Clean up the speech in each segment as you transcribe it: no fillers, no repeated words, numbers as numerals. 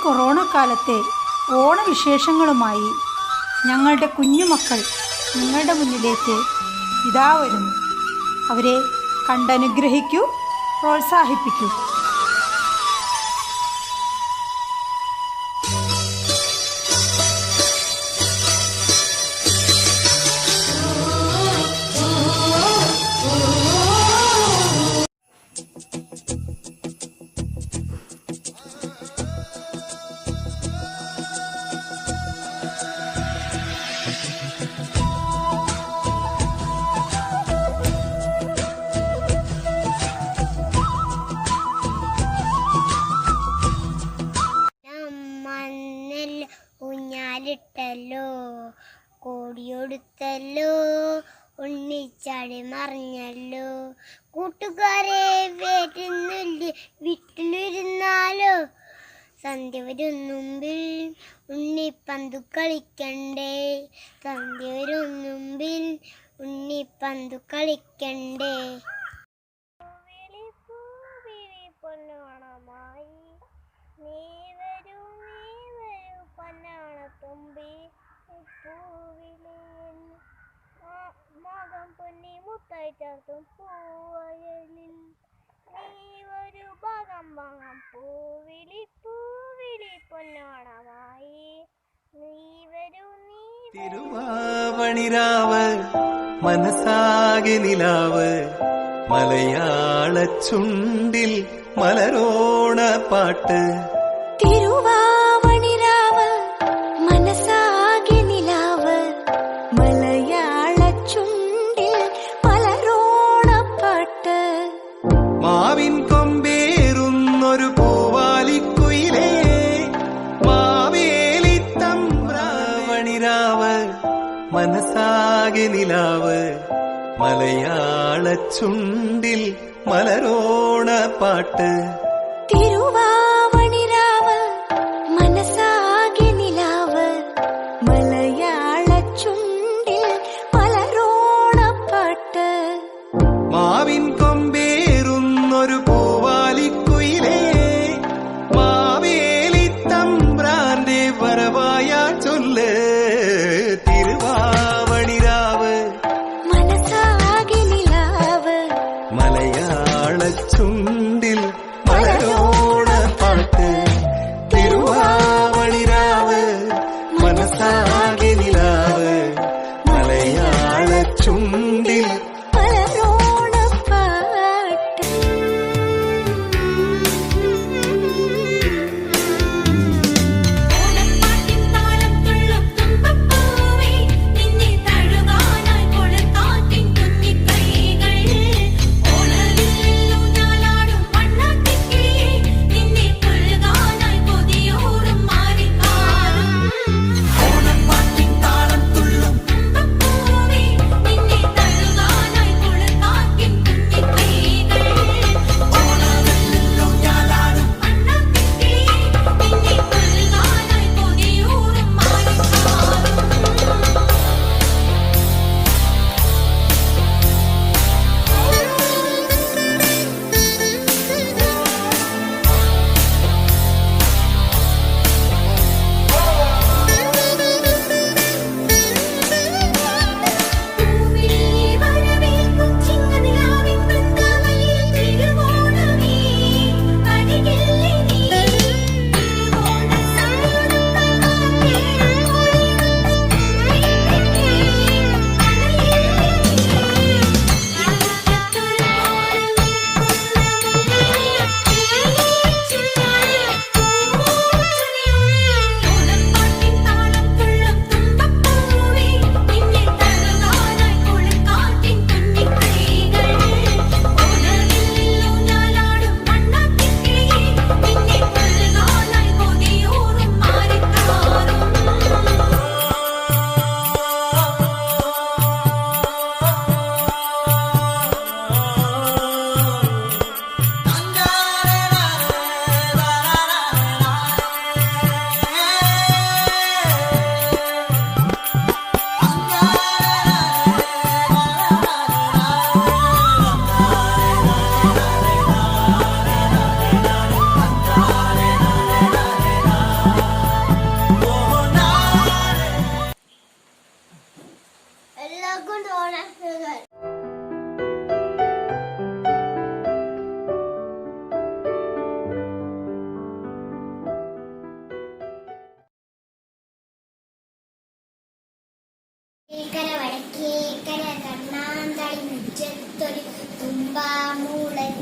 Corona കാലത്തെ ഓണവിശേഷങ്ങളുമായി ഞങ്ങളുടെ കുഞ്ഞുമക്കൾ നിങ്ങളുടെ മുന്നിലേക്ക് ഇതാ വരുന്നു. അവരെ കണ്ടനുഗ്രഹിക്കൂ, പ്രോത്സാഹിപ്പിക്കൂ. ഊഞ്ഞാലിട്ടല്ലോ, കോടിയൊടുത്തല്ലോ, ഉണ്ണിച്ചാടി മറിഞ്ഞല്ലോ. കൂട്ടുകാരെ വരുന്നില്ല, വീട്ടിലിരുന്നാലോ. സന്ധ്യ വരും മുമ്പിൽ ഉണ്ണിപ്പന്തു കളിക്കണ്ടേ, സന്ധ്യ വരും മുമ്പിൽ ഉണ്ണിപ്പന്തു കളിക്കണ്ടേ. പൊന്നോണമായി നീ വരൂ, നീ വരൂ പൊന്നാണത്തുമ്പി, പൂവിലെ മകം പൊന്നി മുത്തായി ചേർത്തും പൂവയലിൽ. നീ വരൂ ഭാഗം ഭാഗം പൂവിളി, പൂവിളി പൊന്നോണമായി നീ വരൂ, നീ. തിരുവാവണിരാവ് മനസ്സാകെ നിലാവ്, മലയാള ചുണ്ടിൽ മലരോണ പാട്ട്. തിരുവാവണിരാവ് മനസ്സാകെ നിലാവ്, മലയാള ചുണ്ടിൽ മലരോണപ്പാട്ട്. മാവിൻ കൊമ്പേറുന്നൊരു പൂവാലിക്കുയിലേ, മാവേലി തമ്പ്രാവണിരാവ് മനസ്സാകെ നിലാവ്, മലയാള ചുണ്ടിൽ മലരോണ പാട്ട്. തിരുവാവണിരാവ് മനസ്സാകെ നിലാവ്, മലയാള ചുണ്ടിൽ മലരോണപ്പാട്ട്. മാവിൻ കൊമ്പേറുന്നൊരു പൂവാലിക്കുയിലേ, മാവേലി തമ്പ്രാന്റെ വരവായ ചൊല്ല്. തിരുവാവണിരാവ് മനസ്സാകെ നിലാവ്, മലയാള ചുണ്ടിൽ മലരോണ പാട്ട്. തിരുവാവണിരാവ് മനസ്സാകെ നിലാവ്, മലയാള ചുണ്ടിൽ മലരോണപ്പാട്ട്. ഓണപ്പാട്ടിൻ താളം തുള്ളും തുമ്പപ്പൂവേ, നിന്നെ തഴുകാനായി കൊളുത്താറ്റിൻ കുഞ്ഞിക്കൈകൾ. ഓണവില്ലൂഞ്ഞാലാടും വണ്ണാത്തിക്കിളിയേ,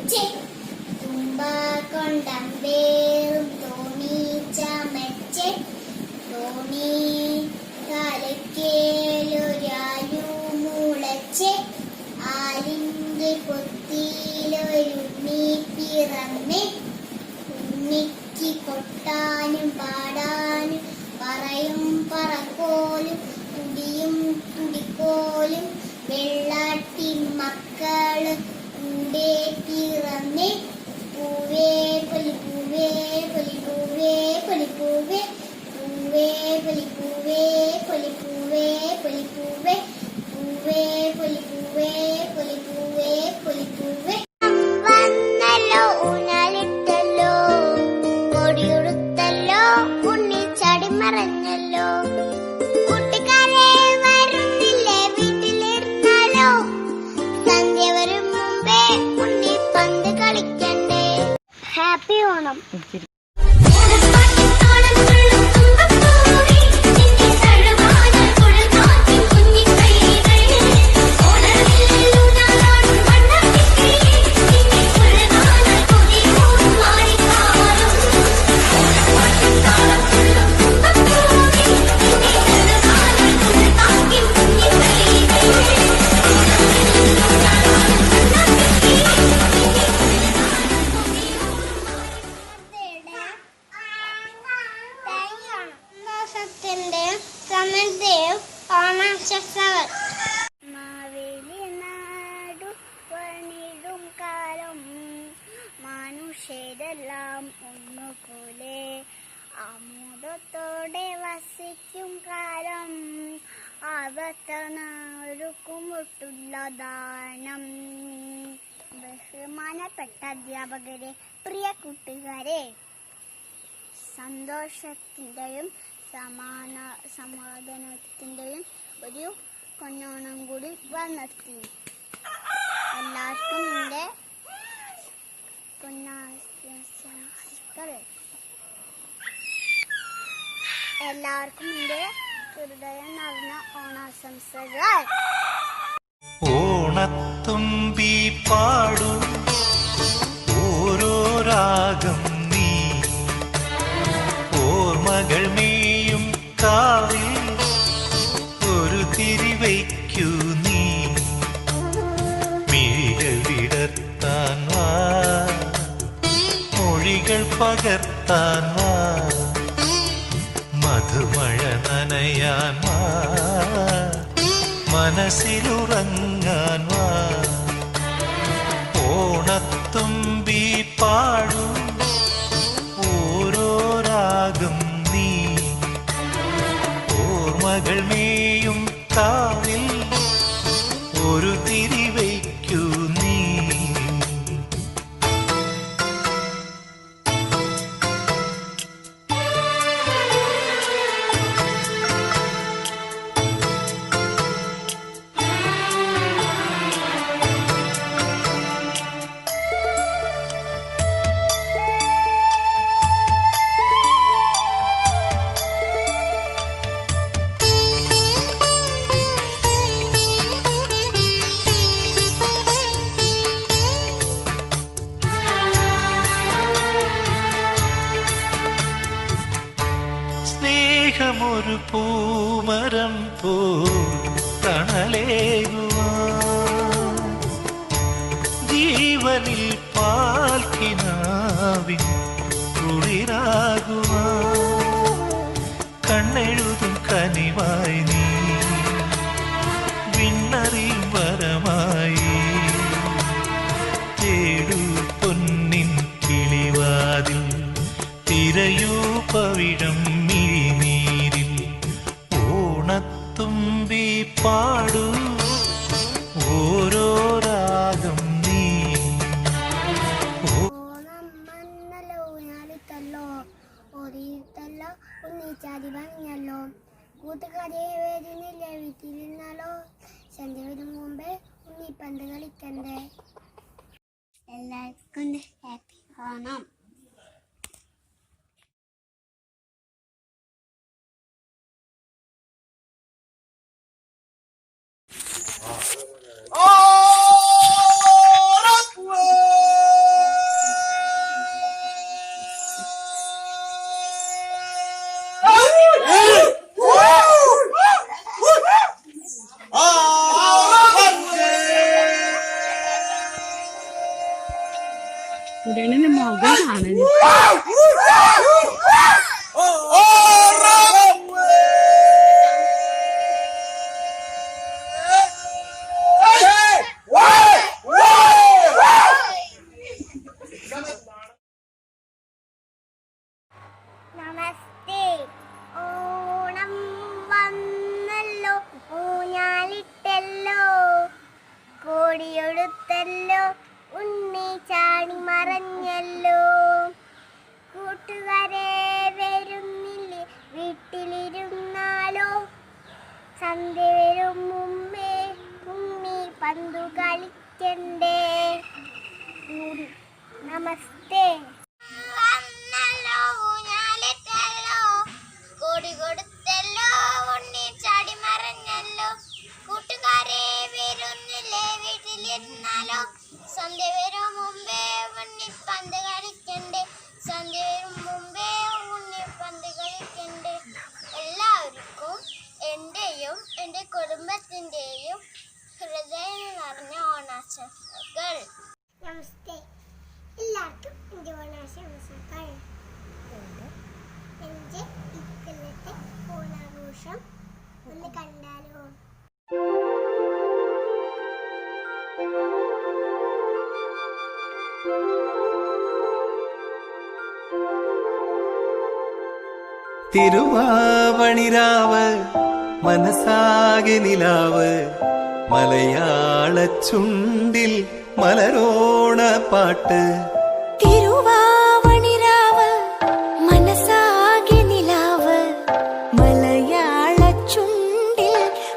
വെച്ച് തുമ്പ കൊണ്ടമ്പേറും തോണി ചമച്ച് തോണി തലക്കേലൊരാലു മുളച്ച് ആലിന്റെ പൊത്തിയിലൊരുണ്ണി പിറന്ന് ഉണ്ണിക്ക് കൊട്ടാനും പാടാനും പറയും പറക്കോലും കുടിയും കുടിക്കോലും വെള്ളാട്ടി മക്കള് കൂടെ പിറന്ന് പൂവേ പൊലിപ്പൂവേ പൊലിപ്പൂവേ പൊലിപ്പൂവേ പൂവേ പൊലിപ്പൂവേ പൊലിപ്പൂവേ പൊലിപ്പൂവേ പൂവേ പൊലിപ്പൂവേ പൊലിപ്പൂവേ പൊലിപ്പൂവേ വന്നല്ലോ ഊഞ്ഞാലിട്ടല്ലോ കൊടിയുടുത്തല്ലോ ഉണ്ണി ചാടി മറഞ്ഞല്ലോ കൂട്ടുകാരെ വരുന്നില്ലേ വീട്ടിലിരുന്നാലോ സന്ധ്യ വരും മുമ്പേ ഉണ്ണി പന്ത് കളിക്കണ്ടേ. ഹാപ്പി ഓണം. സമയത്തെയും ഓണാശംസകൾ. മാവേലി നാടു പണിടും കാലം മനുഷ്യരെല്ലാം ഒന്നുപോലെ ആമോദത്തോടെ വസിക്കും കാലം അവത്തനാർക്കും ഒട്ടുള്ള ദാനം. ബഹുമാനപ്പെട്ട അധ്യാപകരെ, പ്രിയ കൂട്ടുകാരെ, സന്തോഷത്തിൻ്റെയും സമാധാനത്തിൻ്റെയും ഒരു കൊഞ്ഞോണം കൂടി വന്നെത്തി. എല്ലാവർക്കും എൻ്റെ പൊന്നാശംസകൾ. എല്ലാവർക്കും എൻ്റെ ഹൃദയം നിറഞ്ഞ ഓണാശംസകൾ. ഓണത്തുമ്പി പാടൂ ഓരോ രാഗം നീ ഓർമ്മകൾ മേയും കാവിൽ ഒരു തിരിവയ്ക്കൂ നീ മിഴികൾ വിടർത്താൻ വാ മൊഴികൾ പകർത്താൻ വാ മധുമഴ നനയാൻ വാ മനസ്സിലുറങ്ങാൻ വാ. ഓണത്തുമ്പി പാടൂ ഓരോ രാഗം നീ ഓർമ്മകൾ മേയും കാവിൽ ഒരു തിരിവയ്ക്കൂ നീ. സ്നേഹമൊരു പൂമരം പോ തണലേകുവാൻ ജീവനിൽ പാൽക്കിനാവിൻ കുളിരാകുവാൻ കണ്ണെഴുതും കനിവായി നീ വിണ്ണറിയും വരമായി തേടൂ പൊന്നിൻ കിളിവാതിൽ തിരയൂ പവിഴം മിഴിനീരിൽ. ഓണത്തുമ്പി പാടൂ ഓരോ രാഗം നീ. ഓണം വന്നല്ലോ ഊഞ്ഞാലിട്ടല്ലോ ഓടിയിട്ടല്ലോ ഉണ്ണിച്ചാടി പറഞ്ഞല്ലോ കൂട്ടുകാരെ വരുന്നില്ലേ വീട്ടിലിരുന്നാലോ സന്ധ്യ വരും മുമ്പേ ഉണ്ണിപ്പന്ത് കളിക്കണ്ടേ. എല്ലാവർക്കും ഹാപ്പി ഓണം. Oh, ഉടനെ മുഖം കാണല് നമസ്തേ ഓണം വന്നല്ലോ ഊഞ്ഞാലിട്ടല്ലോ കോടിയൊടുത്തല്ലോ ഉണ്ണി ചാടി മറഞ്ഞല്ലോ കൂട്ടുകാരെ വരുന്നില്ലേ വീട്ടിലിരുന്നാലോ സന്ധ്യ വരും മുമ്പേ ഉണ്ണി പന്തു കളിക്കണ്ടേ നമസ്തേ വന്നല്ലോ ഊഞ്ഞാലിട്ടല്ലോ കോടി കൊടുത്തല്ലോ ഉണ്ണി ചാടി മറഞ്ഞല്ലോ കൂട്ടുകാരെ വരുന്നില്ലേ വീട്ടിലിരുന്നാലോ സന്ധ്യ വരും മുമ്പേ ഉണ്ണി പന്ത് കളിക്കണ്ടേ സന്ധ്യ വരും മുമ്പേ ഉണ്ണി പന്ത് കളിക്കണ്ടേ എല്ലാവർക്കും എൻ്റെയും എൻ്റെ കുടുംബത്തിൻ്റെയും ഹൃദയം നിറഞ്ഞ ഓണാശംസകൾ. നമസ്തേ, എല്ലാവർക്കും എൻ്റെ ഓണാശംസകൾ. എൻ്റെ ഇക്കൊല്ലത്തെ ഓണാഘോഷം ഒന്ന് കണ്ടാലോ? തിരുവാവണിരാവ് മനസ്സാകെ നിലാവ് മലയാള ചുണ്ടിൽ മലരോണ പാട്ട് തിരുവാവണിരാവ് മനസ്സാകെ നിലാവ് മലയാള ചുണ്ടിൽ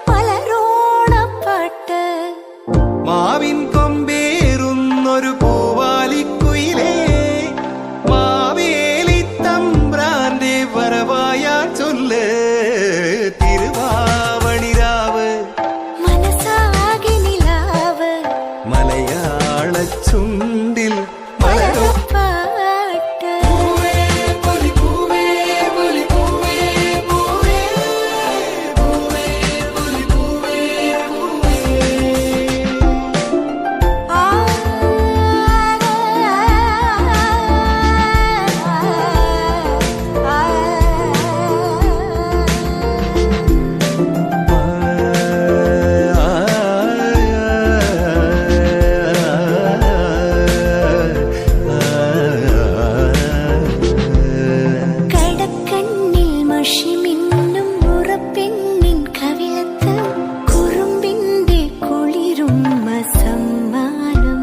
പലരോണപ്പാട്ട് മാവിൻ കൊമ്പേറുന്നൊരു പൂവാലിക്കുയിലേ മാവേലി തമ്പ്രാന്റെ വരവായാ ചൊല്ല് തിരുവാവണിരാവ് മനസ്സാകെ നിലാവ് മലയാള ചുണ്ടിൽ മലരോ പാട്ട് ആ കടക്കണ്ണിൽ മഷി മിന്നും ഉറപ്പെണ്ണിൻ കവിളത്ത് കുറുമ്പിന്റെ കുളിരുമ്മ സമ്മാനം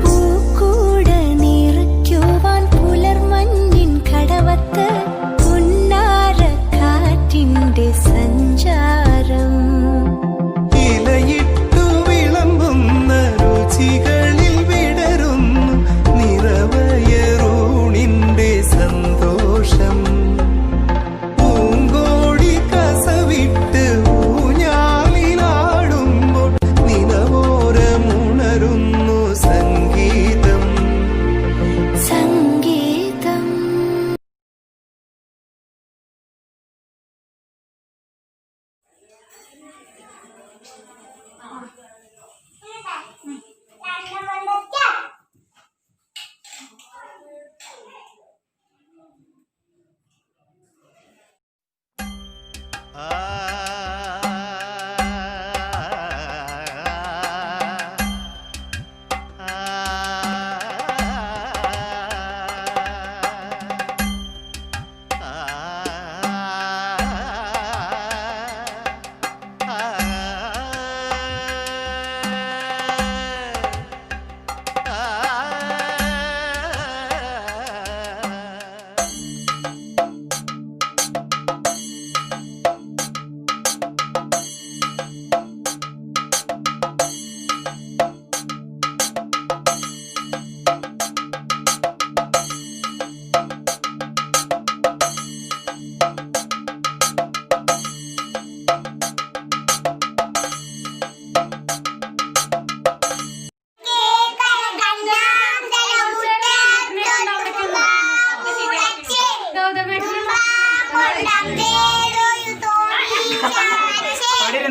പൂക്കൂട നിറയ്ക്കുവാൻ പുലർമഞ്ഞിൻ കടവത്ത് പുന്നാര കാറ്റിന്റെ സഞ്ചാരം ഇലയിട്ടു വിളമ്പുന്ന രുചികളിൽ വിടരുന്നു നിറവയറൂണിന്റെ സന്തോഷം പൂങ്കോടി കസവിട്ട് ഊഞ്ഞാലിലാടുമ്പോൾ നിലവോരമുണരുന്നു സംഗീതം സംഗീതം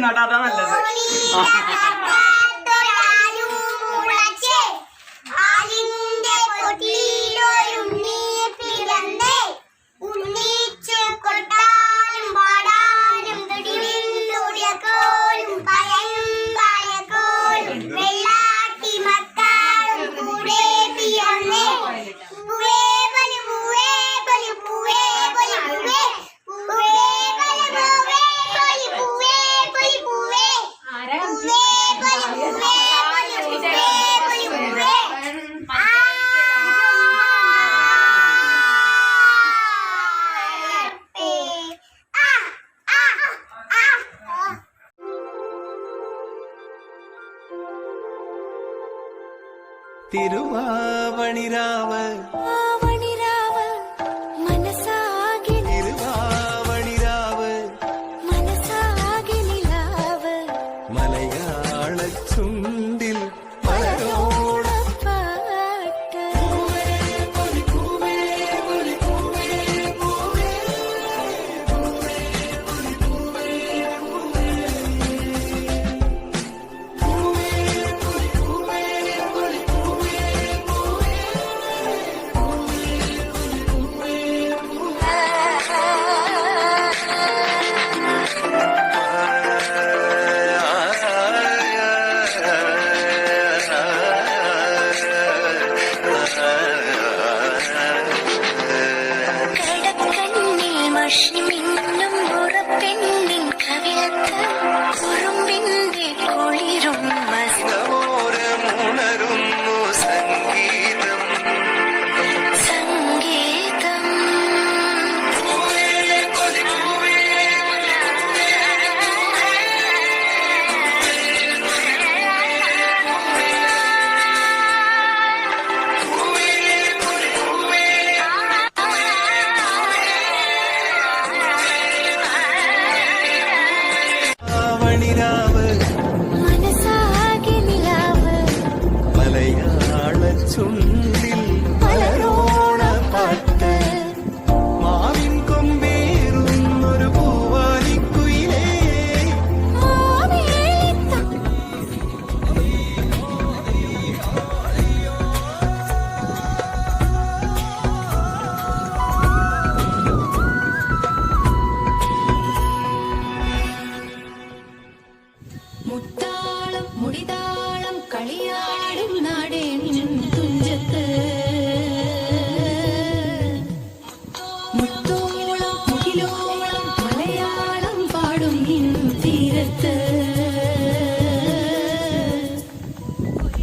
നട്ടാ നല്ലത് ആലിന്റെ തിരുവാവണിരാവ് ആവണിരാവ് മനസാകെ തിരുവാവണിരാവ് മനസാകെ നിലാവ് മലയാള ചുണ്ടിൽ മലരോണ പാട്ട് കടക്കണ്ണിൽ മഷി മിന്നും ഉറപ്പെണ്ണിൻ കവിളത്ത് കുറുമ്പിന്റെ കുളിരും ഓരമുണരുന്നു സംഗീതം സംഗീതം ആവണിരാവ് മനസാകെ നിലാവ് മലയാള ചുണ്ടിൽ മലരോണ പാട്ട് മാവിൻ കൊമ്പേറുന്നൊരു പൂവാലിക്കുയിലേ മാവേലിത്തം മുത്താളം മുടിതാളം കളിയാടും നാടേനിൻ തുഞ്ചത്ത് മുത്തോളം മുകിലോളം മലയാളം പാടും നിൻ തീരത്ത്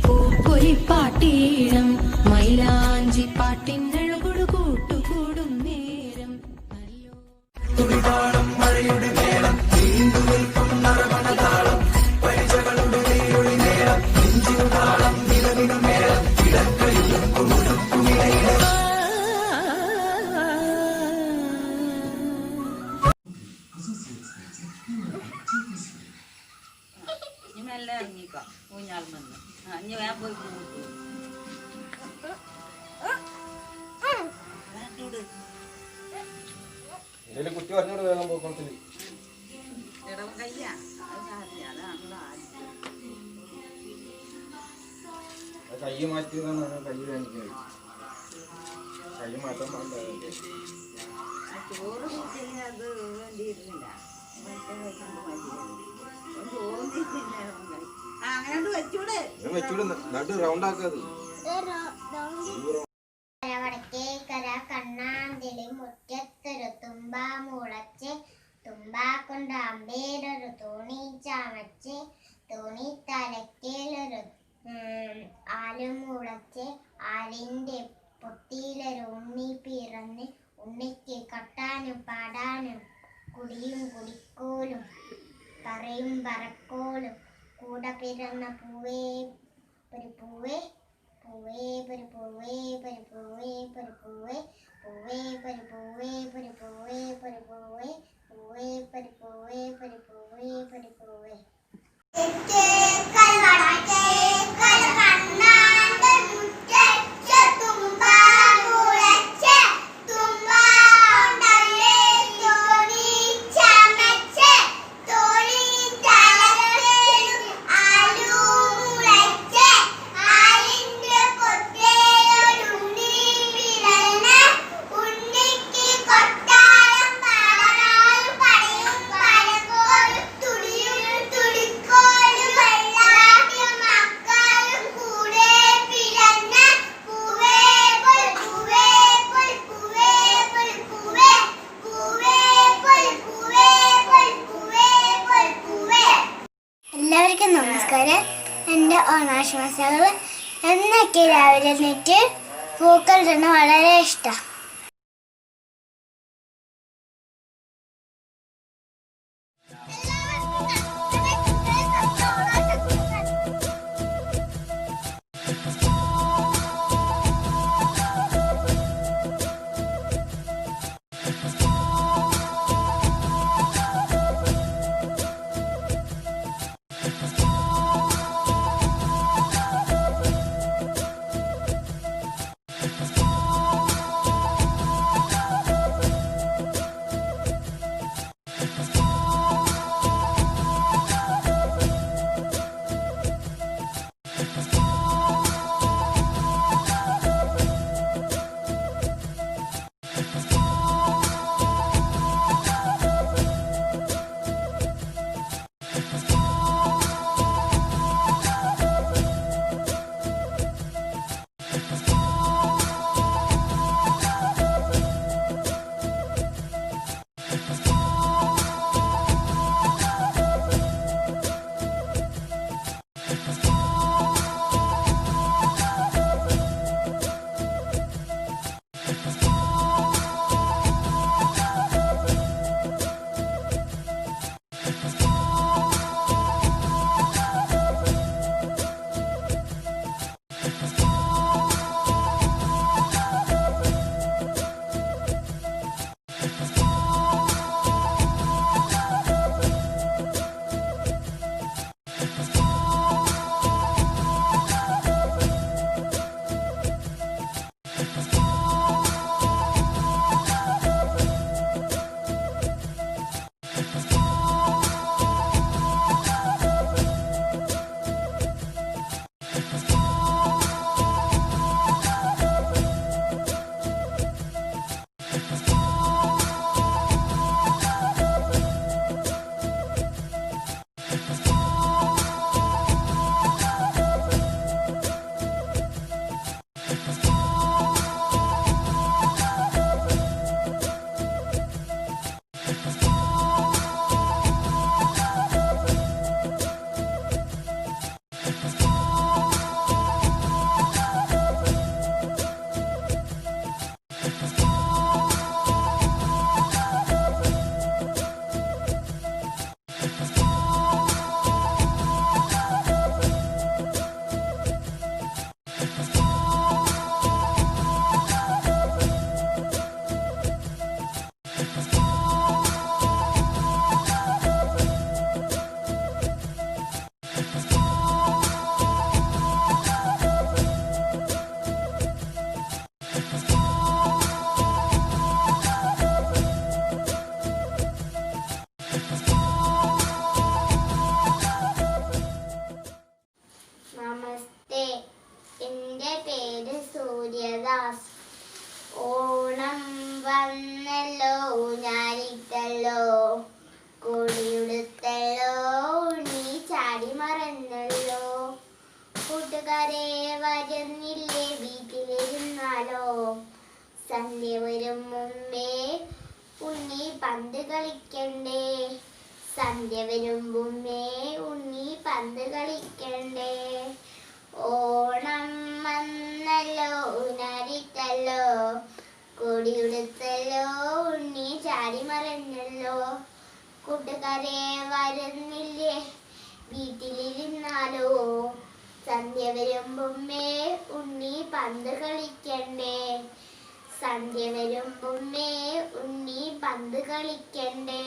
പൂപ്പൊലിപ്പാട്ടീണം മൈലാഞ്ചി പാട്ടിനഴകൊടു കൂട്ടുകൂടും നേരം നല്ലോ ഇനി മെല്ലെ ഇറങ്ങിക്കോ ഊഞ്ഞാൽ വന്ന് ഇനി വേഗം പോയി കൂട്ടു കുട്ടി പറഞ്ഞോട് വേഗം പോക്കണത്തില് ഇടവൻ കയ്യാ അത് സാരില്ല അതാണല്ലോ ആദ്യം കൈ മാറ്റിയതാണ് കൈ കാണിക്കുന്നത് കൈ മാറ്റാൻ പാടില്ല ആ ചോറ് കുട്ടിന് അത് വേണ്ടിയിരുന്നില്ല മറ്റേ കഴിക്കുന്നത് മതിയായിരുന്നു തോന്നിയിട്ടില്ല അങ്ങനെ വെച്ചൂടെ വെച്ചൂടെ നടു റൗണ്ട് ആക്കാത് വടക്കേക്കര കണ്ണാന്തിളി മുറ്റത്തൊരു തുമ്പ മുളച്ച് തുമ്പ കൊണ്ട് അമ്പേരൊരു തോണി ചമച്ച് തോണി തലക്കേലൊരു ആലും മുളച്ച് ആലിന്റെ പൊട്ടിയിലൊരു ഉണ്ണി പിറന്ന് ഉണ്ണിക്ക് കട്ടാനും പാടാനും കുടിയും കുടിക്കോലും പറയും പറക്കോലും കൂടെ പിറന്ന പൂവേ ഒരു പൂവേ പൂവേ ഒരു പൂവേ ഒരു പൂവേ ഒരു പൂവേ പൂവേ ഒരു പൂവേ ഒരു പൂവേ ഒരു പൂവേ പൂവേ ഒരു പൂവേ ഒരു പൂവേ ഒരു പൂവേ എല്ലാവർക്കും നമസ്കാരം. എൻ്റെ ഓണാശംസകൾ. എന്നൊക്കെ രാവിലെ എഴുന്നേറ്റ് പൂക്കൾ ഇടുന്ന വളരെ ഇഷ്ടമാണ്. യേശുദാസ്. ഓണം വന്നല്ലോ ഞാനിട്ടല്ലോ കൊടിയുടുത്തല്ലോ ഉണ്ണി ചാടി മറന്നല്ലോ. കൂട്ടുകാരെ വരുന്നില്ലേ വീട്ടിലിരുന്നാലോ. സന്ധ്യ വരും മുമ്പേ ഉണ്ണി പന്ത് കളിക്കണ്ടേ. സന്ധ്യ വരും മുമ്പേ ഉണ്ണി പന്ത് കളിക്കണ്ടേ. ഓണം വന്നല്ലോ ഊഞ്ഞാലിട്ടല്ലോ കൊടിയുടുത്തല്ലോ ഉണ്ണി ചാടി മറന്നല്ലോ. കൂട്ടുകാരെ വരുന്നില്ലേ വീട്ടിലിരുന്നാലോ. സന്ധ്യ വരും മുമ്പേ ഉണ്ണി പന്ത് കളിക്കണ്ടേ. സന്ധ്യ വരും മുമ്പേ ഉണ്ണി പന്ത് കളിക്കണ്ടേ.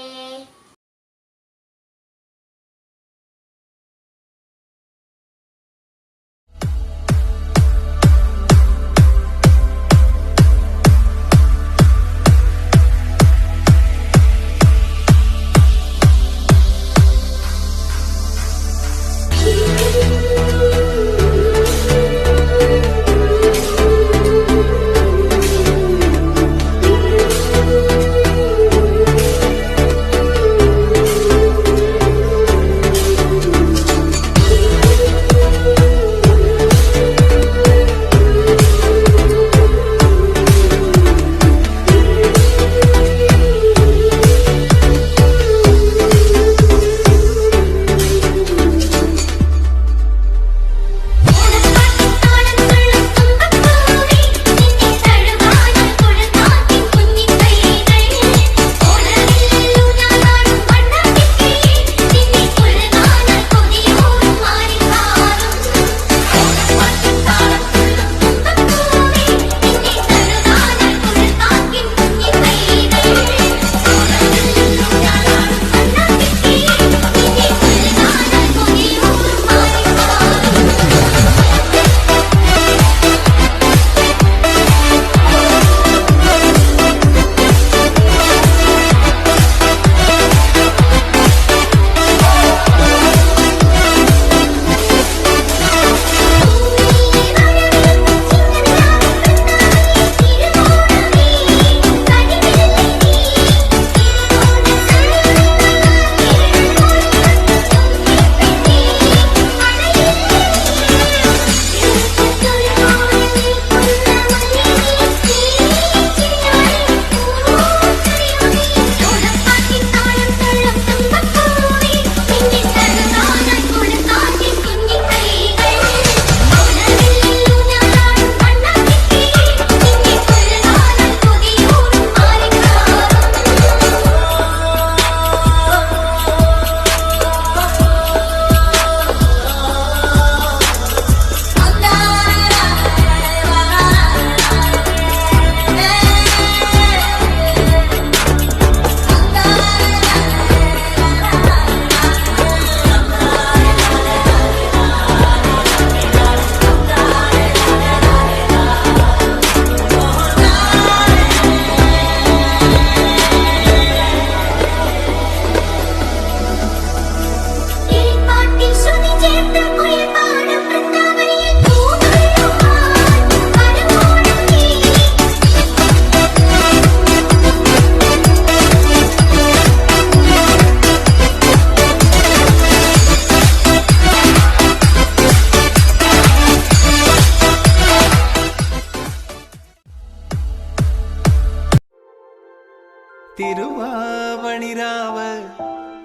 തിരുവാവണിരാവ്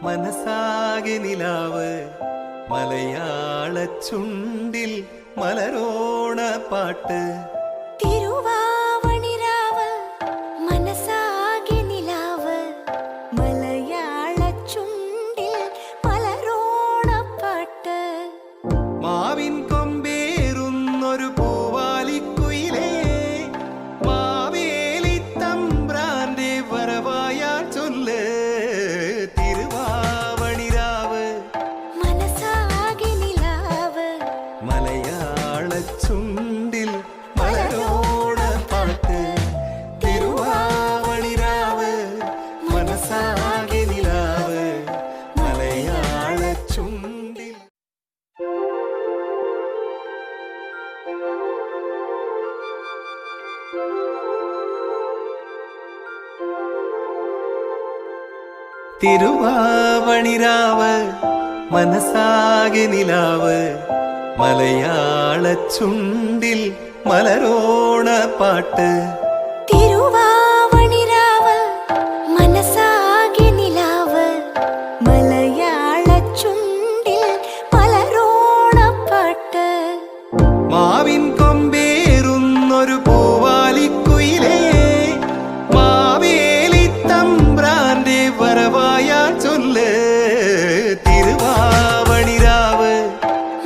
മനസ്സാകെ നിലാവ് മലയാള ചുണ്ടിൽ മലരോണ പാട്ട്. തിരുവാവണിരാവ് മനസ്സാകെ നിലാവ് മലയാള ചുണ്ടിൽ മലരോണപ്പാട്ട്. മാവിൻ കൊമ്പേറുന്നൊരു പൂവാലിക്കുയിലേ മാവേലി തമ്പ്രാന്റെ വരവായാ ചൊല്ല്. തിരുവാവണിരാവ് മനസ്സാകെ നിലാവ് മലയാള ചുണ്ടിൽ മലരോണ പാട്ട്. തിരുവാവണിരാവ് മനസ്സാകെ നിലാവ് മലയാള ചുണ്ടിൽ മലരോണ പാട്ട് തിരുവാവണിരാവ് മനസ്സാകെ നിലാവ് മലയാള ചുണ്ടിൽ മലരോണപ്പാട്ട് മാവിൻ കൊമ്പേറുന്നൊരു പൂവാലിക്കുയിലേ മാവേലി തമ്പ്രാന്റെ വരവായാ ചൊല്ല് തിരുവാവണിരാവ്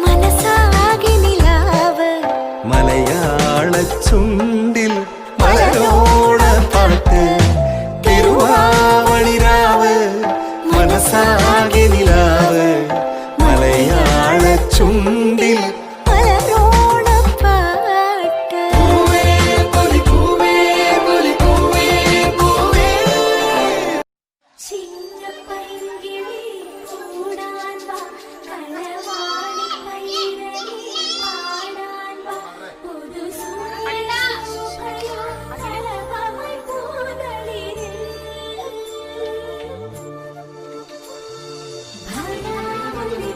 മനസ്സാകെ നിലാവ് മലയാള ചുണ്ടിൽ മലരോണ പാട്ട് തിരുവാവണിരാവ് മനസ്സാകെ നിലാവ് മലയാള ചുണ്ടിൽ മലരോണപ്പാട്ട് ചിങ്ങപ്പൈങ്കിളി ചൂടാൻ വാ കളവാടി കൈരളി പാടാൻ വാ പുതുസൂര്യശോഭയോ കളഭമായി പൂതളിരിൽ ഭരണാവലി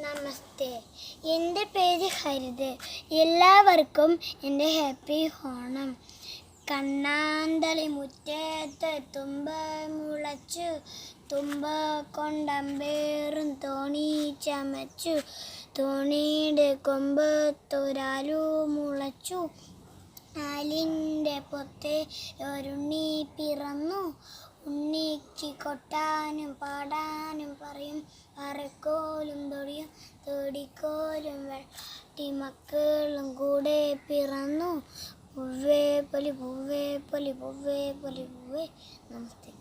നമസ്തേ, എൻ്റെ പേര് ഹരിത്. എല്ലാവർക്കും എൻ്റെ ഹാപ്പി ഓണം. കണ്ണാന്തളി മുറ്റത്ത് തുമ്പ മുളച്ചു, തുമ്പ കൊണ്ടമ്പേറും തോണി ചമച്ചു, തോണിയുടെ കൊമ്പത്തൊരാലു മുളച്ചു, ആലിൻ്റെ പൊത്തെ ഒരുണ്ണി പിറന്നു, ഉണ്ണിക്ക് കൊട്ടാനും പാടാനും പറയും, അറക്കോലും തൊടിയും തൊടിക്കോലും വെട്ടി മക്കളും കൂടെ പിറന്നു, പൂവേ പൊലി പൂവേ പൊലി പൂവേ പൊലി പൂവേ. നമസ്തേ.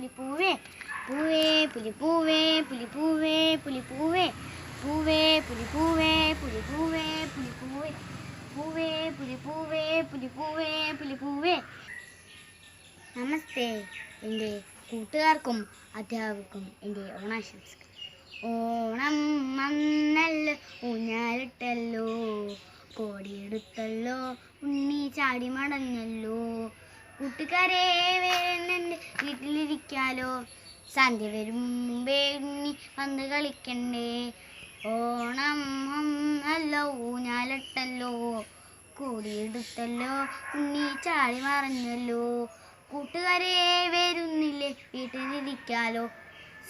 പുലിപ്പൂവേ പൂവേ പുലിപ്പൂവേ പുലിപ്പൂവേ പുലിപ്പൂവേ പൂവേ പുലിപ്പൂവേ പുലിപ്പൂവേ പുലിപ്പൂവേ പൂവേ പുലിപ്പൂവേ പുലിപ്പൂവേ പുലിപ്പൂവേ. നമസ്തേ. എൻ്റെ കൂട്ടുകാർക്കും അധ്യാപകർക്കും എൻ്റെ ഓണാശംസകൾ. ഓണം വന്നല്ലോ, ഊഞ്ഞാലിട്ടല്ലോ, കോടിയെടുത്തല്ലോ, ഉണ്ണി ചാടി മടഞ്ഞല്ലോ. കൂട്ടുകാരെ വേണമെൻ്റെ വീട്ടിലിരിക്കാലോ, സന്ധ്യ വരും മുമ്പേ ഉണ്ണി വന്ന് കളിക്കണ്ടേ. ഓണം വന്നല്ലോ, ഊഞ്ഞാലിട്ടല്ലോ, കോടിയെടുത്തല്ലോ, ഉണ്ണി ചാടി മറഞ്ഞല്ലോ. കൂട്ടുകാരെ വരുന്നില്ലേ വീട്ടിലിരിക്കാലോ,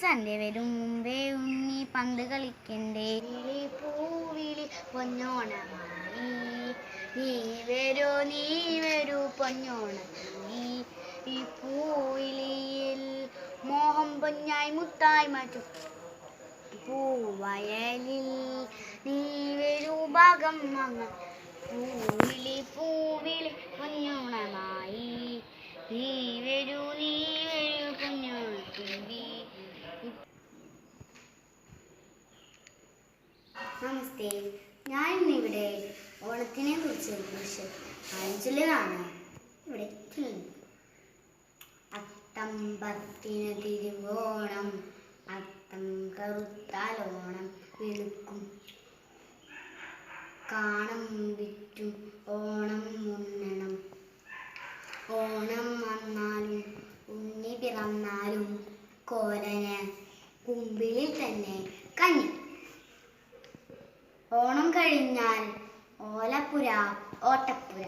സന്ധ്യ വരും മുമ്പേ ഉണ്ണി പന്ത് കളിക്കണ്ടേ. പൂവിളി പൊന്നോണമായി, നീ വരൂ പൊന്നോണമായി. ഈ പൂവിളിയിൽ മോഹം പൊന്നായി മുത്തായി മാറ്റും പൂവയലിൽ, നീ വരൂ ഭാഗം വാങ്ങാൻ. പൂവിളി പൂവിളി പൊന്നോണമായി, നീ വരൂ പൊന്നോണത്തുമ്പി. നമസ്തേ. ഞാനിന്നിവിടെ ഓണത്തിനെ കുറിച്ചൊരു പഴഞ്ചൊല്ലാണ് ഇവിടെ ചൊല്ലുന്നത്. അത്തം പത്തിന് തിരുവോണം, അത്തം കറുത്താലോണം വെളുക്കും, കാണം വിറ്റും ഓണം ഉണ്ണണം. ഓണം വന്നാലും ഉണ്ണി പിറന്നാലും കോലന് കുമ്പിളിൽ തന്നെ കഞ്ഞി. ഓണം കഴിഞ്ഞാൽ ഓലപ്പുര ഓട്ടപ്പുര.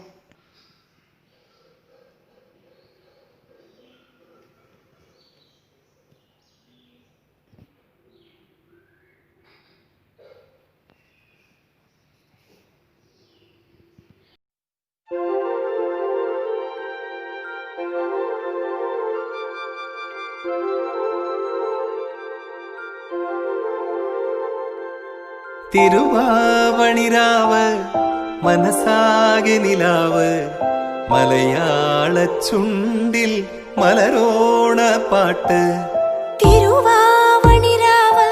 തിരുവാവണിരാവ് മനസാകെ നിലാവ്, മലയാള ചുണ്ടിൽ മലരോണ പാട്ട്. തിരുവാവണിരാവ്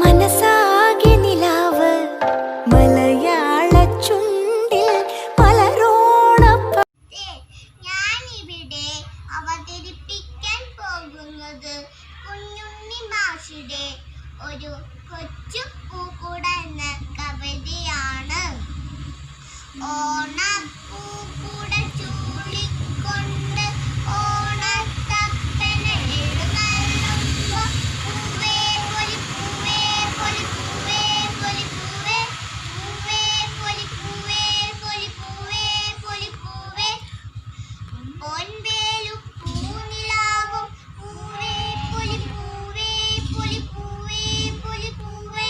മനസാകെ നിലാവ്, മലയാള ചുണ്ടിൽ മലരോണപ്പ. ഞാനിവിടെ അവതരിപ്പിക്കാൻ പോകുന്നത് കുഞ്ഞുണ്ണി മാഷിയുടെ ഒരു കൊച്ചു പൂക്കുട എന്ന കവിതയാണ്. ഓണപ്പൂക്കുട ചൂടിക്കൊണ്ട് ഓണത്തപ്പനെ എഴുന്നള്ളുമ്പോ, പൂവേ പൊലിപ്പൂവേ പൊലിപ്പൂവേ പൊലിപ്പൂവേ, പൂവേ പൊലിപ്പൂവേ പൊലിപ്പൂവേ പൊലിപ്പൂവേ, പൊൻവേലും പൂനിലാവും പൂവേ പൊലിപ്പൂവേ പൊലിപ്പൂവേ പൊലിപ്പൂവേ,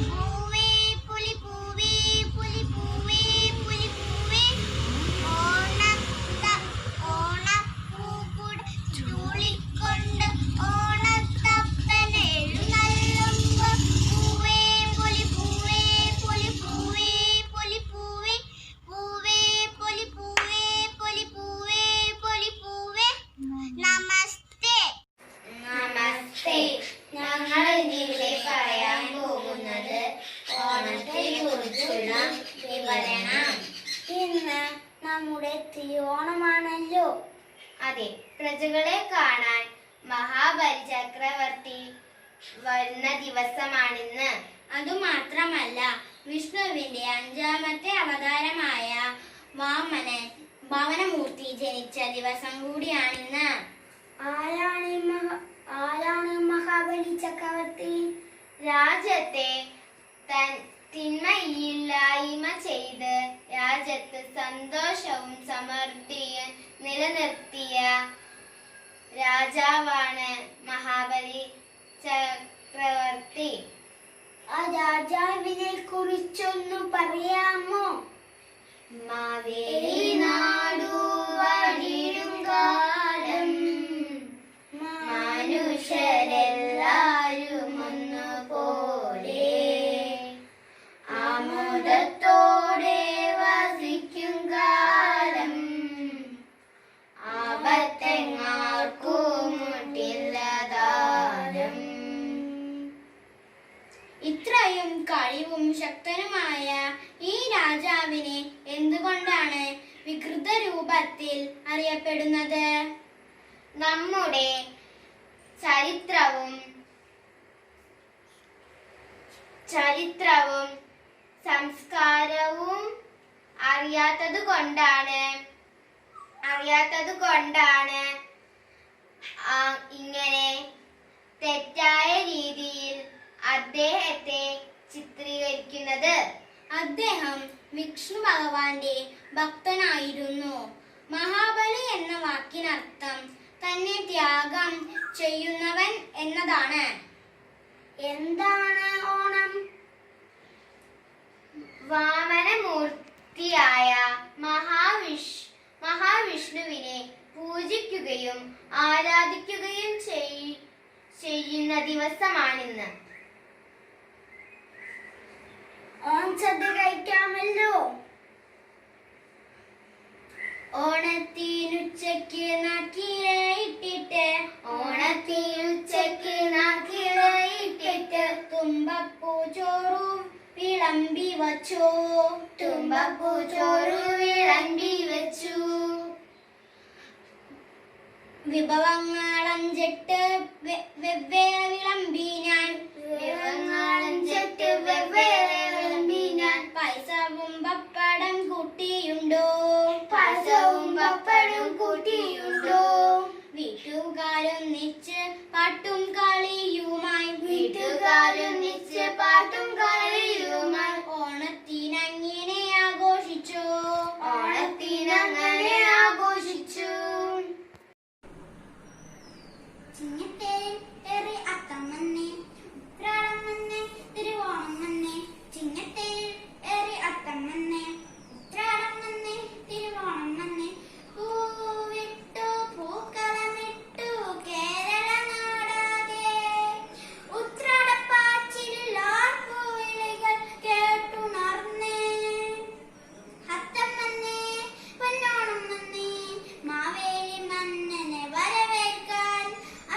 പൂവേ പൊലിപ്പൂവേ പൊലിപ്പൂവേ പൊലിപ്പൂവേ. ഓണപ്പൂക്കുട ചൂടിക്കൊണ്ട് ഓണത്തപ്പനെ എഴുന്നള്ളുമ്പോ, പൂവേ പൊലിപ്പൂവേ പൊലിപ്പൂവേ പൊലിപ്പൂവേ, പൂവേ പൊലിപ്പൂവേ പൊലിപ്പൂവേ പൊലിപ്പൂവേ. നമസ്തേ. നമസ്തേ. ഞങ്ങൾ ഇന്നിവിടെ പറയാൻ പോകുന്നത് ഓണത്തെ കുറിച്ചുള്ള വിവരണം. ഇന്ന് നമ്മുടെ തിരുവോണമാണല്ലോ. അതെ, പ്രജകളെ കാണാൻ മഹാബലി ചക്രവർത്തി വരുന്ന ദിവസമാണിന്ന്. അതുമാത്രമല്ല, വിഷ്ണുവിന്റെ 5ാമത്തെ അവതാരമായ വാമനൻ ഭവനമൂർത്തി ജനിച്ച ദിവസം കൂടിയാണിന്ന്. ആരാണ് മഹാബലി ചക്രവർത്തി? രാജ്യത്തെ തിന്മയില്ലായ്മ ചെയ്ത് രാജ്യത്ത് സന്തോഷവും സമൃദ്ധിയും നിലനിർത്തിയ രാജാവാണ് മഹാബലി ചക്രവർത്തി. ആ രാജാവിനെ കുറിച്ചൊന്നു പറയാമോ? മാവേലി നാടു വാഴിടും കാലം, മനുഷ്യരെല്ലാരും ഒന്നുപോലെ ആമോദത്തോടെ വസിക്കും കാലം, ആപത്തെങ്ങാർക്കും വികൃത രൂപത്തിൽ അറിയപ്പെടുന്നത്? നമ്മുടെ ചരിത്രവും സംസ്കാരവും അറിയാത്തത് കൊണ്ടാണ് ഇങ്ങനെ തെറ്റായ രീതിയിൽ അദ്ദേഹത്തെ ചിത്രീകരിക്കുന്നത്. അദ്ദേഹം വിഷ്ണു ഭഗവാന്റെ ഭക്തനായിരുന്നു. മഹാബലി എന്ന വാക്കിനർത്ഥം തന്നെ ത്യാഗം ചെയ്യുന്നവൻ എന്നതാണ്. എന്താണ് ഓണം? വാമനമൂർത്തിയായ മഹാവിഷ്ണുവിനെ പൂജിക്കുകയും ആരാധിക്കുകയും ചെയ്യുന്ന ദിവസമാണിന്ന്. ഓണസദ്യ കഴിക്കാമല്ലോ. ഓണത്തിനുച്ചയ്ക്ക് നാക്കിലയിട്ടിട്ട് തുമ്പപ്പൂ ചോറും വിളമ്പി വച്ചു. വിഭവങ്ങളഞ്ചെട്ട് വെവ്വേറെ വിളമ്പി ഞാൻ. പായസവും പപ്പടം കൂട്ടിയുണ്ടോ? വീട്ടുകാരൊന്നിച്ച് പാട്ടും കളിയുമായി ഓണത്തിനങ്ങനെ ആഘോഷിച്ചു. ചിങ്ങത്തേരിൽ ഏറി അത്തം വന്നേ, ഉത്രാടം വന്നേ, തിരുവോണം വന്നേ. ചിങ്ങത്തേരിൽ ഏറി അത്തം വന്നേ, ഉത്രാടം വന്നേ, തിരുവോണം വന്നേ. പൂവിട്ടു പൂക്കളമിട്ടു കേരള നാടാകെ, ഉത്രാടപ്പാച്ചിലിൽ ആർപ്പുവിളികൾ കേട്ടുണർന്നേ. അത്തം വന്നേ, പൊന്നോണം വന്നേ, മാവേലി മന്നനെ വരവേൽക്കാൻ.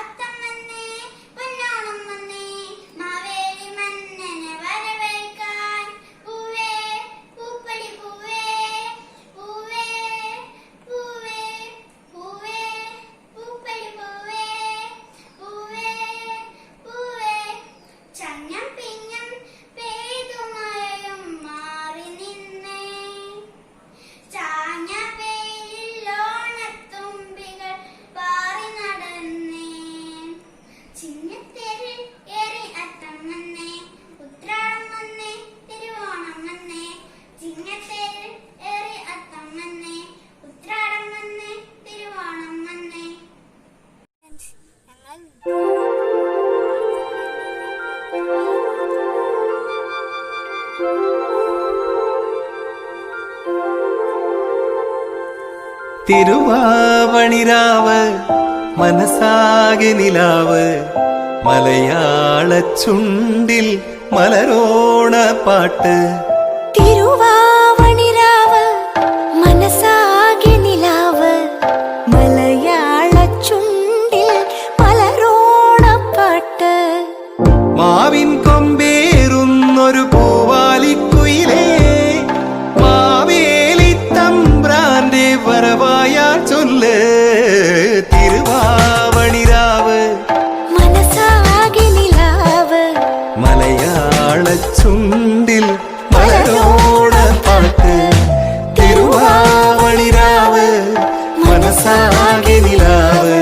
അത്തം വന്നേ, പൊന്നോണം വന്നേ, മാവേലി മന്നനെ വരവേൽക്കാൻ. പൂവേ പൂപ്പടി പൂവേ, പൂവേ പൂവേ പൂവേ പൂപ്പടി പൂവേ, പൂവേ പൂവേ. ചന്നം പിന്നം പെയ്തു മഴയും മാറി നിന്നേ, ചാഞ്ഞ പേരിൽ ഓണത്തുമ്പികൾ പാറി നടന്നേ. ചിങ്ങത്തേരിൽ ഏറി അത്തം വന്നേ, ഉത്രാടം വന്നേ, തിരുവോണം വന്നേ. ചിങ്ങത്തേരിൽ ഏറി അത്തം വന്നേ, ഉത്രാടം വന്നേ, തിരുവോണം വന്നേ. തിരുവാവണിരാവ് മനസാകെ നിലാവ് മലയാള ചുണ്ടിൽ മലരോണ പാട്ട്. തിരുവാവണിരാവ് മനസാകെ നിലാവ് മലയാള ചുണ്ടിൽ മലരോണപ്പാട്ട്. മാവിൻ കൊമ്പേറുന്നൊരു പൂവാലിക്കുയിലേ, മാവേലി തമ്പ്രാന്റെ വരവായാ ചൊല്ല്. തിരുവാവണിരാവ് മനസാകെ നിലാവ് മലയാള ചുണ്ടിൽ മലരോണ പാട്ട്. തിരുവാവണിരാവ് മനസാകെ നിലാവ്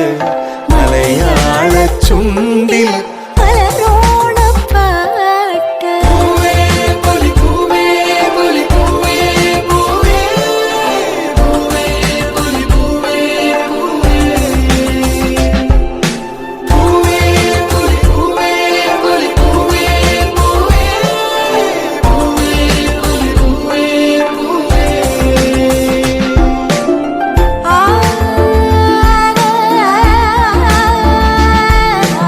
മലയാള ചുണ്ടിൽ മലരോണപ്പാട്ട്. ആ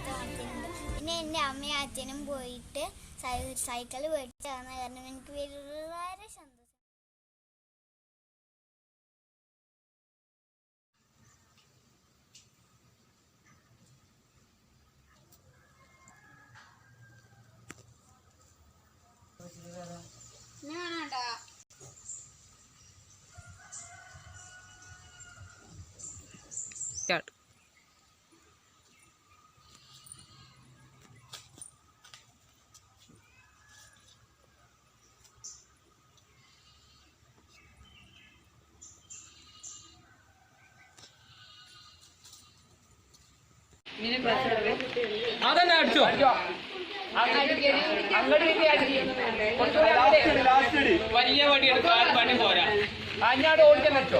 അങ്ങനത്തെ കാണിച്ചിട്ടുണ്ട്. പിന്നെ എൻ്റെ അമ്മയും അച്ഛനും പോയിട്ട് സൈക്കിൾ മേടിച്ച് തന്ന കാരണം എനിക്ക് വളരെ സന്തോഷം. അതന്നെ അടിച്ചോ വലിയ വടി എടുക്കാൻ പണി പോരാ അഞ്ഞാട് ഓടിക്കാൻ അടിച്ചോ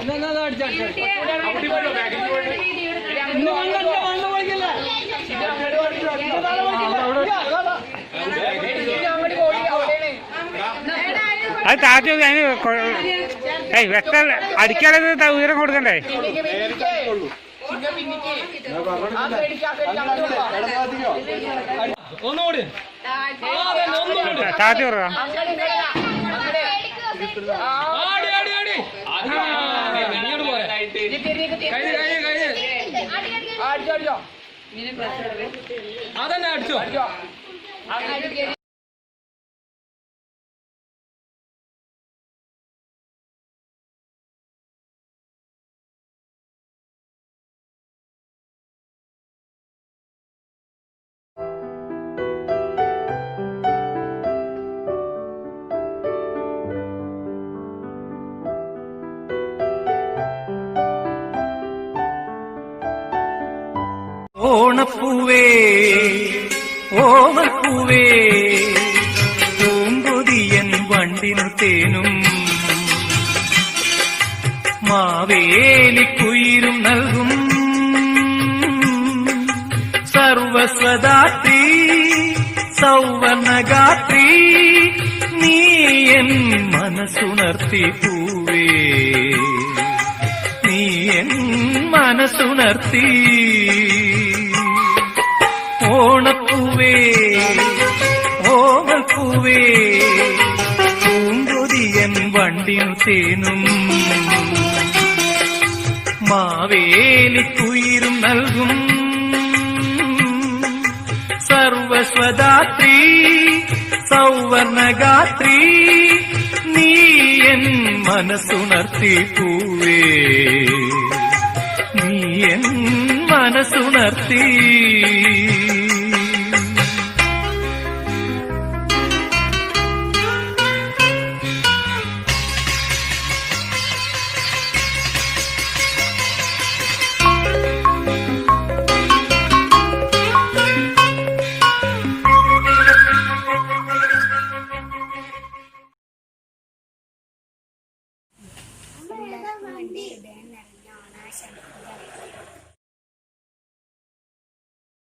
അത് താഴ്ച വ്യക്ത അടിക്കാതെ ഉയരം കൊടുക്കണ്ടേ? ഒന്നുകൂടി താഴ്ച കൊടുക്കാം. അതന്നെ അടിച്ചോ ഓണപ്പൂവേ ഓമൽപ്പൂവേ പൂമ്പൊതിയൻ വണ്ടിനു തേനും മാവേലിക്കുയിരും നൽകും സർവസ്വദാത്രീ സൗവർണഗാത്രീ നീ എൻ മനസ്സുണർത്തി പൂവേ നീ എൻ മനസ്സുണർത്തി ഓണപ്പൂവേ ഓമൽപ്പൂവേ പൂങ്കൊതിയൻ വണ്ടിനു തേനും മാവേലിക്കുയിരും നൽകും സർവസ്വദാത്രീ സൗവർണഗാത്രീ നീ എൻ മനസ്സുണർത്തി പൂവേ നീ എൻ മനസ്സുണർത്തി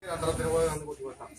യന്ത്രത്തിന് പോയി വന്ന് കുത്തിവെട്ടാം.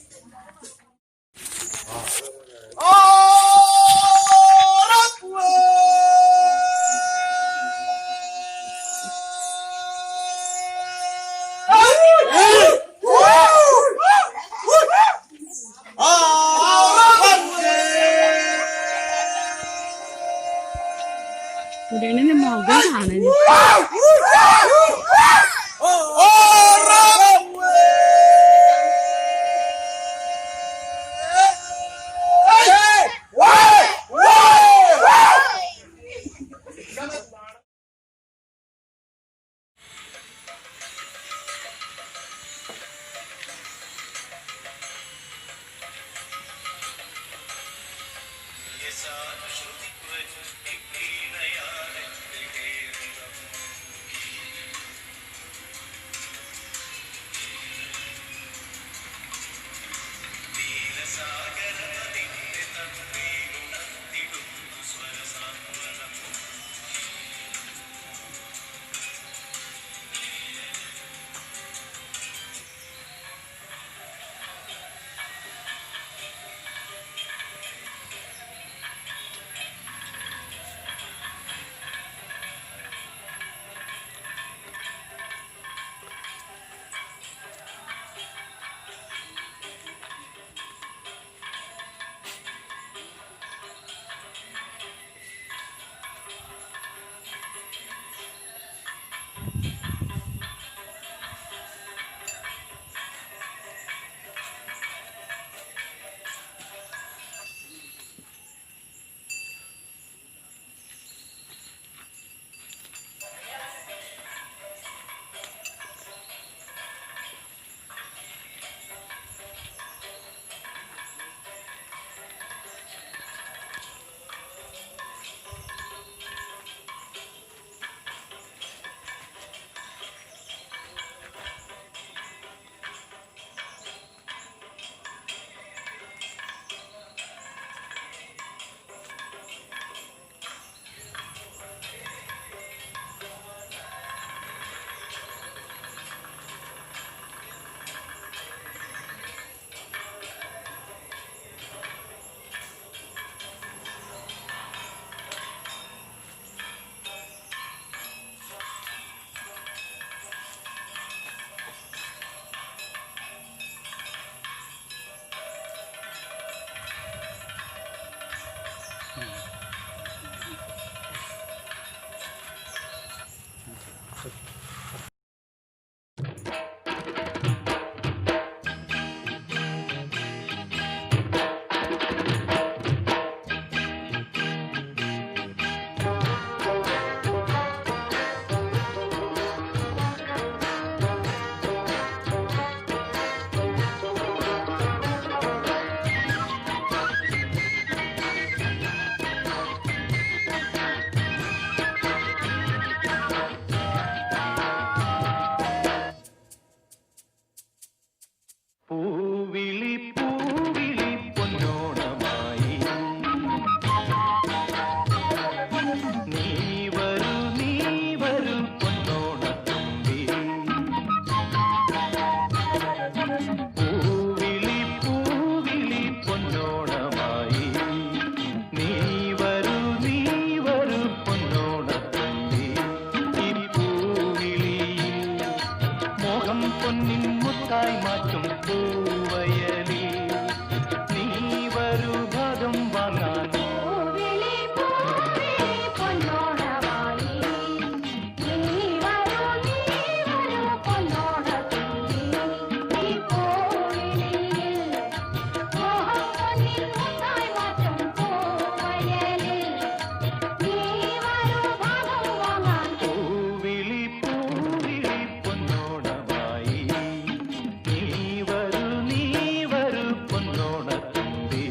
പൂവിളി പൂവിളി പൊന്നോണമായി നീ വരൂ പൊന്നോണത്തുമ്പി പൂവിളി പൂവിളി പൊന്നോണമായി നീ വരൂ പൊന്നോണത്തുമ്പി ഈ പൂവിളിയിൽ മോഹം പൊന്നിൻ മുത്തായി മാറ്റും പൂവയലിൽ നീ വരൂ ഭാഗം വാങ്ങാൻ പൂവിളി പൂവിളി പൊന്നോണമായി നീ വരൂ പൊന്നോണത്തുമ്പി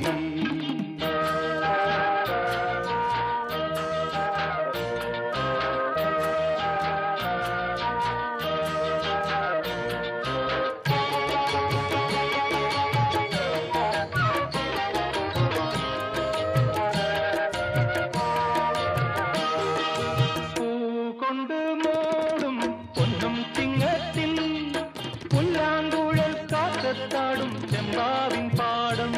പൂ കൊണ്ട് മോടും പൊന്നും ചിങ്ങത്തിൽ പുല്ലാങ്കുഴൽ കാക്കത്താടും ചെമ്പാവിൻ പാടം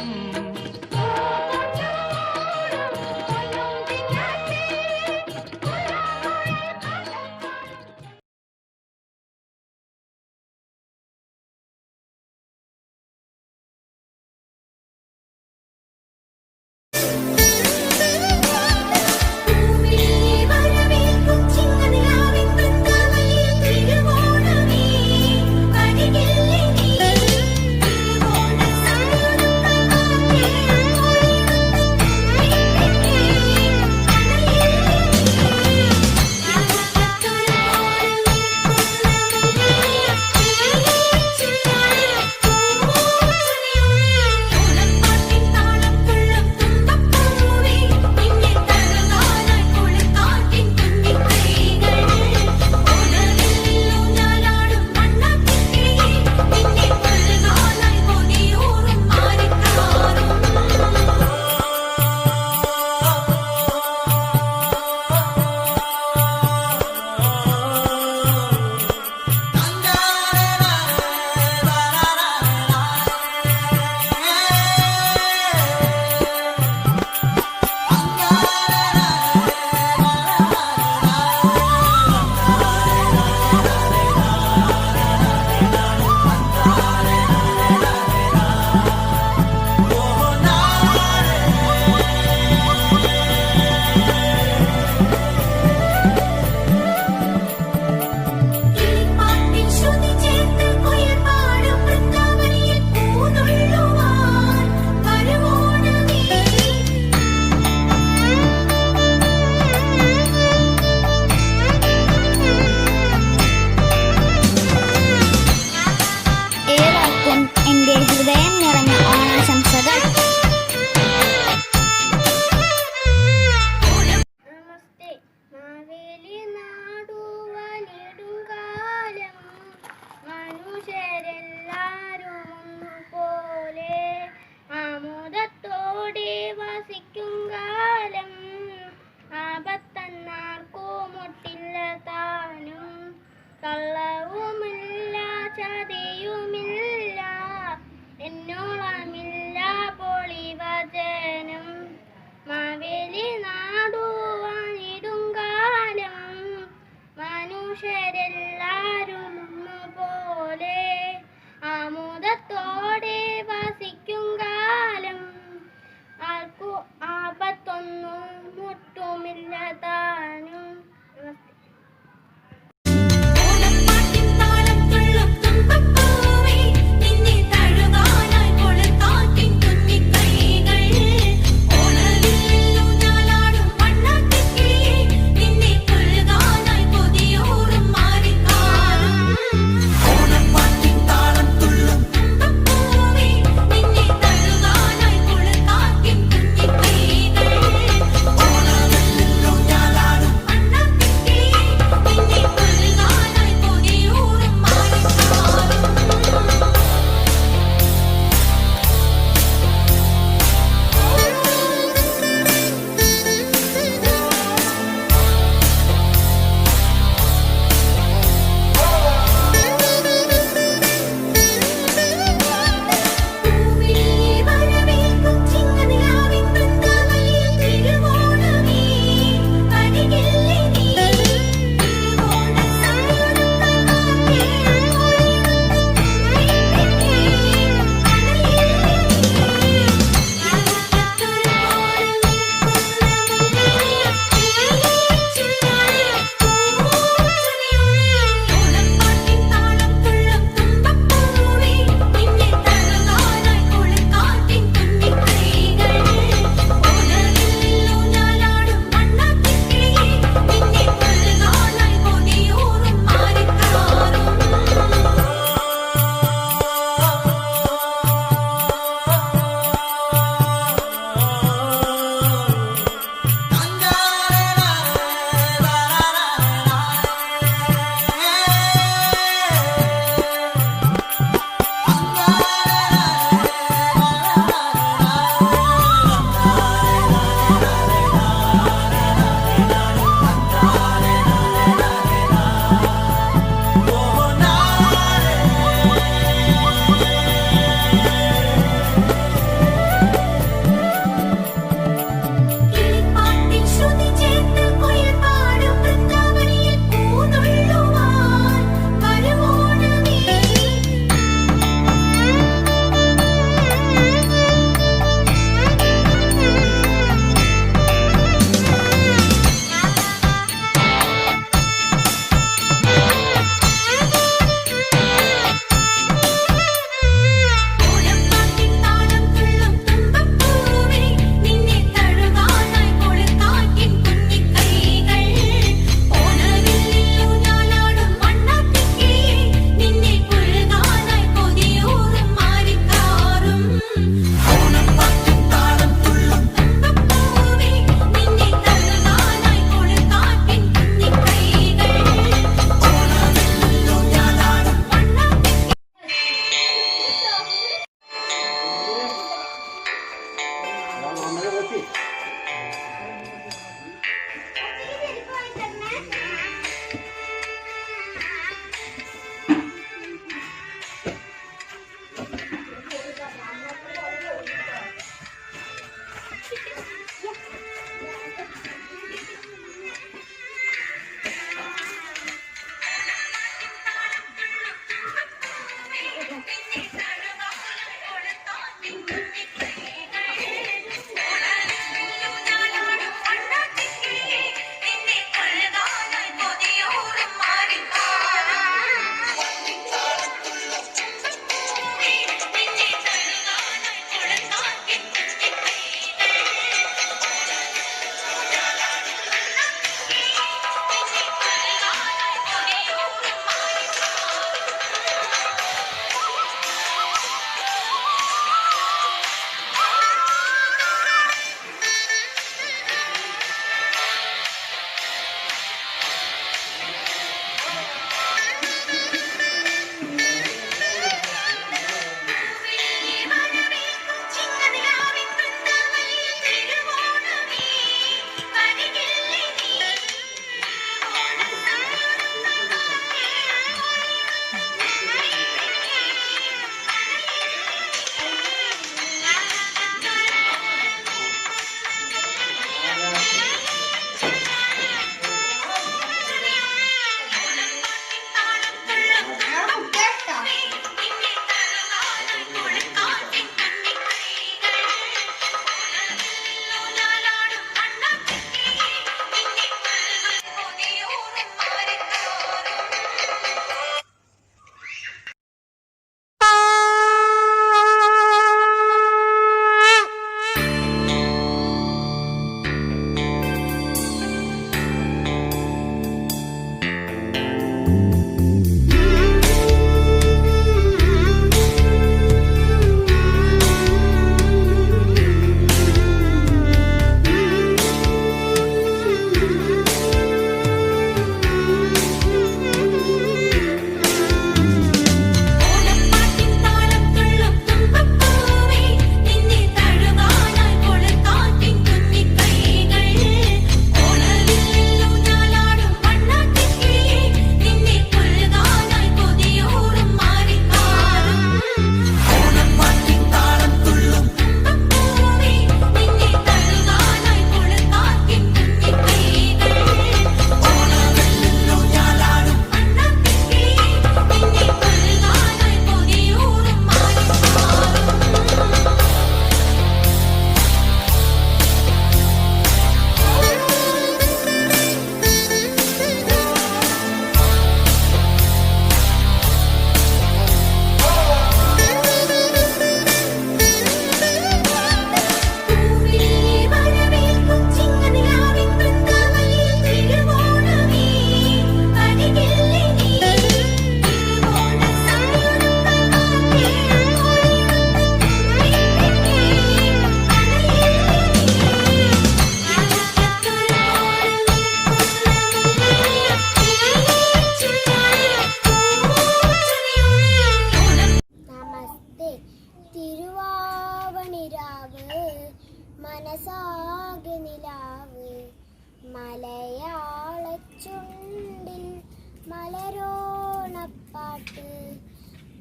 പാട്ട്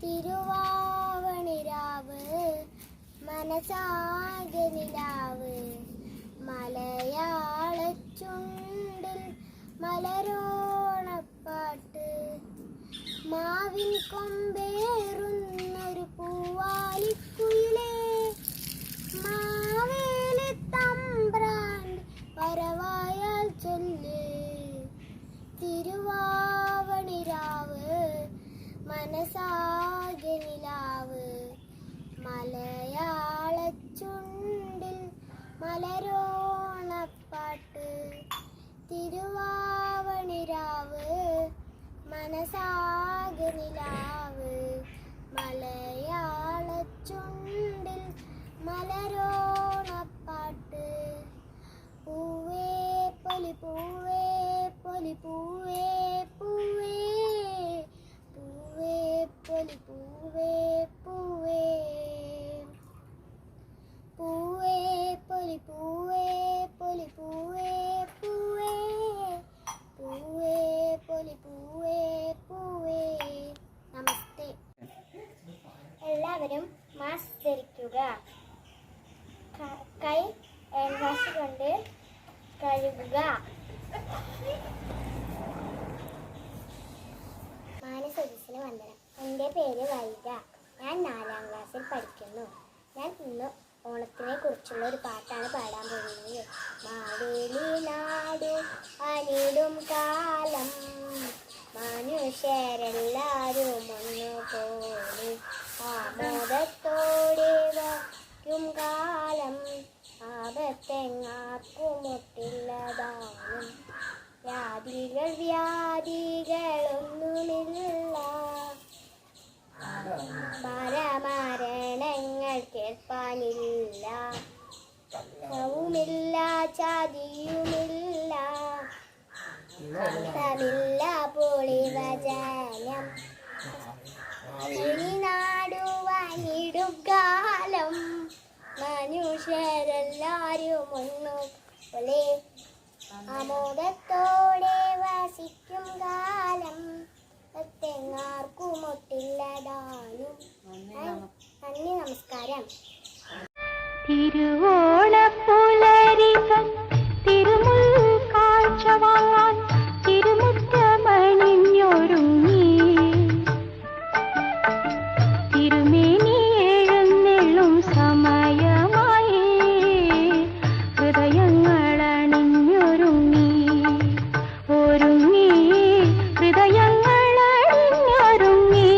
തിരുവാവണിരാവ് മനസാകെ നിലാവ് മലയാള ചുണ്ടിൽ മലരോണപ്പാട്ട് മാവിൻ കൊമ്പേറുന്നൊരു പൂവാലിക്കുയിലേ മാവേലി തമ്പ്രാൻ വരവായാൽ ചൊല്ല് തിരുവാവണിരാവ് മനസാകെ നിലാവ് മലയാള ചുണ്ടിൽ മലരോണപ്പാട്ട് തിരുവാവണിരാവ് മനസാകെ നിലാവ് മലയാള ചുണ്ടിൽ മലരോണപ്പാട്ട് പൂവേ പൊലി പൂവേ പൊലി പൂവേ പൂവേ പൂവേ പൊലി പൂവേ പൂവേ പൂവേ പൊലി പൂവേ പൊലി പൂവേ പൂവേ പൂവേ പൊലി പൂവേ പൂവേ. നമസ്തേ. എല്ലാവരും മാസ്ക് ധരിക്കുക. കൈ ഹാൻഡ് വാഷ് കൊണ്ട് കഴുകുക. മാനസദസ്സിന് വന്ദനം. എൻ്റെ പേര് വൈഗ. ഞാൻ 4ാം ക്ലാസ്സിൽ പഠിക്കുന്നു. ഞാൻ ഇന്ന് ഓണത്തിനെ കുറിച്ചുള്ള ഒരു പാട്ടാണ് പാടാൻ പോകുന്നത്. മാവേലി നാടു അനിടും കാലം മനുഷ്യരെല്ലാരും ഒന്നുപോലെ ആമോദത്തോടെ വയ്ക്കും കാലം ആപത്തെങ്ങാക്കുമൊട്ടില്ലതാനും വ്യാധികളൊന്നുമില്ല മരണങ്ങൾ കേൾപ്പാനില്ല വുമില്ല ചതിയുമില്ല അന്തമില്ല പൊളിവചനം ഇനി നാടുവാനിടുകാലം മനുഷ്യരെല്ലാരും ഒന്നുപോലെ ആമോദത്തോടെ വസിക്കും കാലം തെങ്ങാർക്കുമൊട്ടില്ലതാനും. നന്ദി, നമസ്കാരം. തിരുവോണപ്പുലരികൾ തിരുമുൽ കാഴ്ച വാങ്ങാൻ തിരുമുറ്റമണിഞ്ഞൊരുങ്ങി തിരുമേനി എഴുന്നെള്ളും സമയമായി ഹൃദയങ്ങളണിഞ്ഞൊരുങ്ങി ഒരുങ്ങി ഹൃദയങ്ങളണിഞ്ഞൊരുങ്ങി.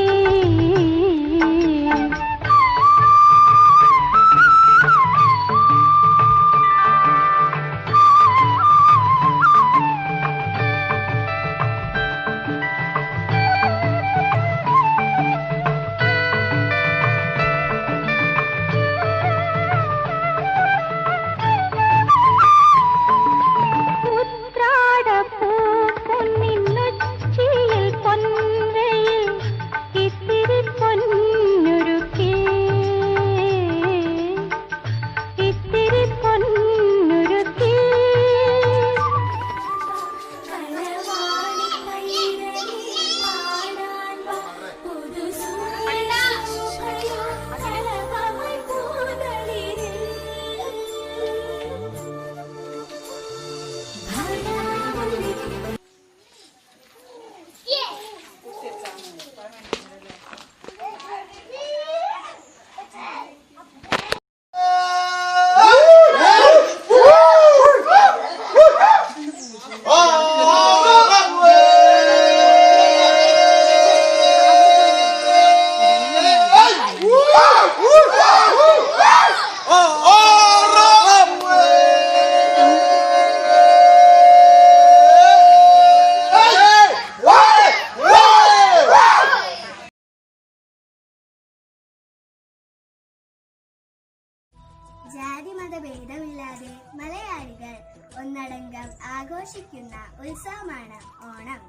ജാതിമതഭേദമില്ലാതെ മലയാളികൾ ഒന്നടങ്കം ആഘോഷിക്കുന്ന ഉത്സവമാണ് ഓണം.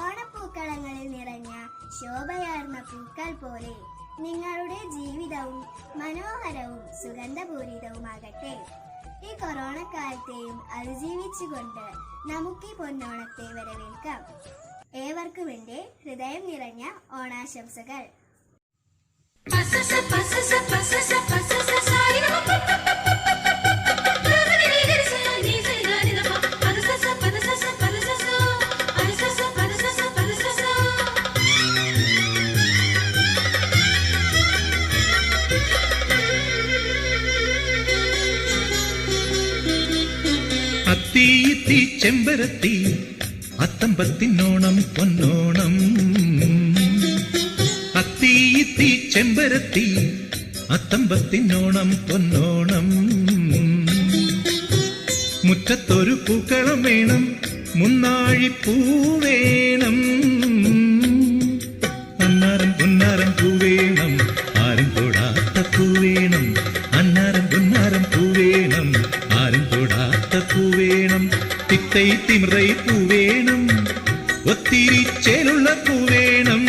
ഓണപ്പൂക്കളങ്ങളിൽ നിറഞ്ഞ ശോഭയാർന്ന പൂക്കൾ പോലെ നിങ്ങളുടെ ജീവിതവും മനോഹരവും സുഗന്ധപൂരിതവുമാകട്ടെ. ഈ കൊറോണക്കാലത്തെയും അതിജീവിച്ചുകൊണ്ട് നമുക്ക് ഈ പൊന്നോണത്തെ വരവേൽക്കാം. ഏവർക്കും എൻ്റെ ഹൃദയം നിറഞ്ഞ ഓണാശംസകൾ. അത്തീത്തി ചെമ്പരത്തി അത്തമ്പത്തിനോണം പൊന്നോണം. അത്തീത്തി ചെമ്പരത്തി അത്തമ്പത്തിനോണം പൊന്നോണം. മുറ്റത്തൊരു പൂക്കളം വേണം, മുന്നാഴിപ്പൂ വേണം. അന്നാരം പൊന്നാരം പൂ വേണം, ആരും തൊടാത്ത പൂ വേണം. അന്നാരം പൊന്നാരം പൂ വേണം, ആരും തൊടാത്ത പൂ വേണം. തിത്തൈ തിമിറൈ പൂ വേണം, ഒത്തിരി ചേലുള്ള പൂ വേണം.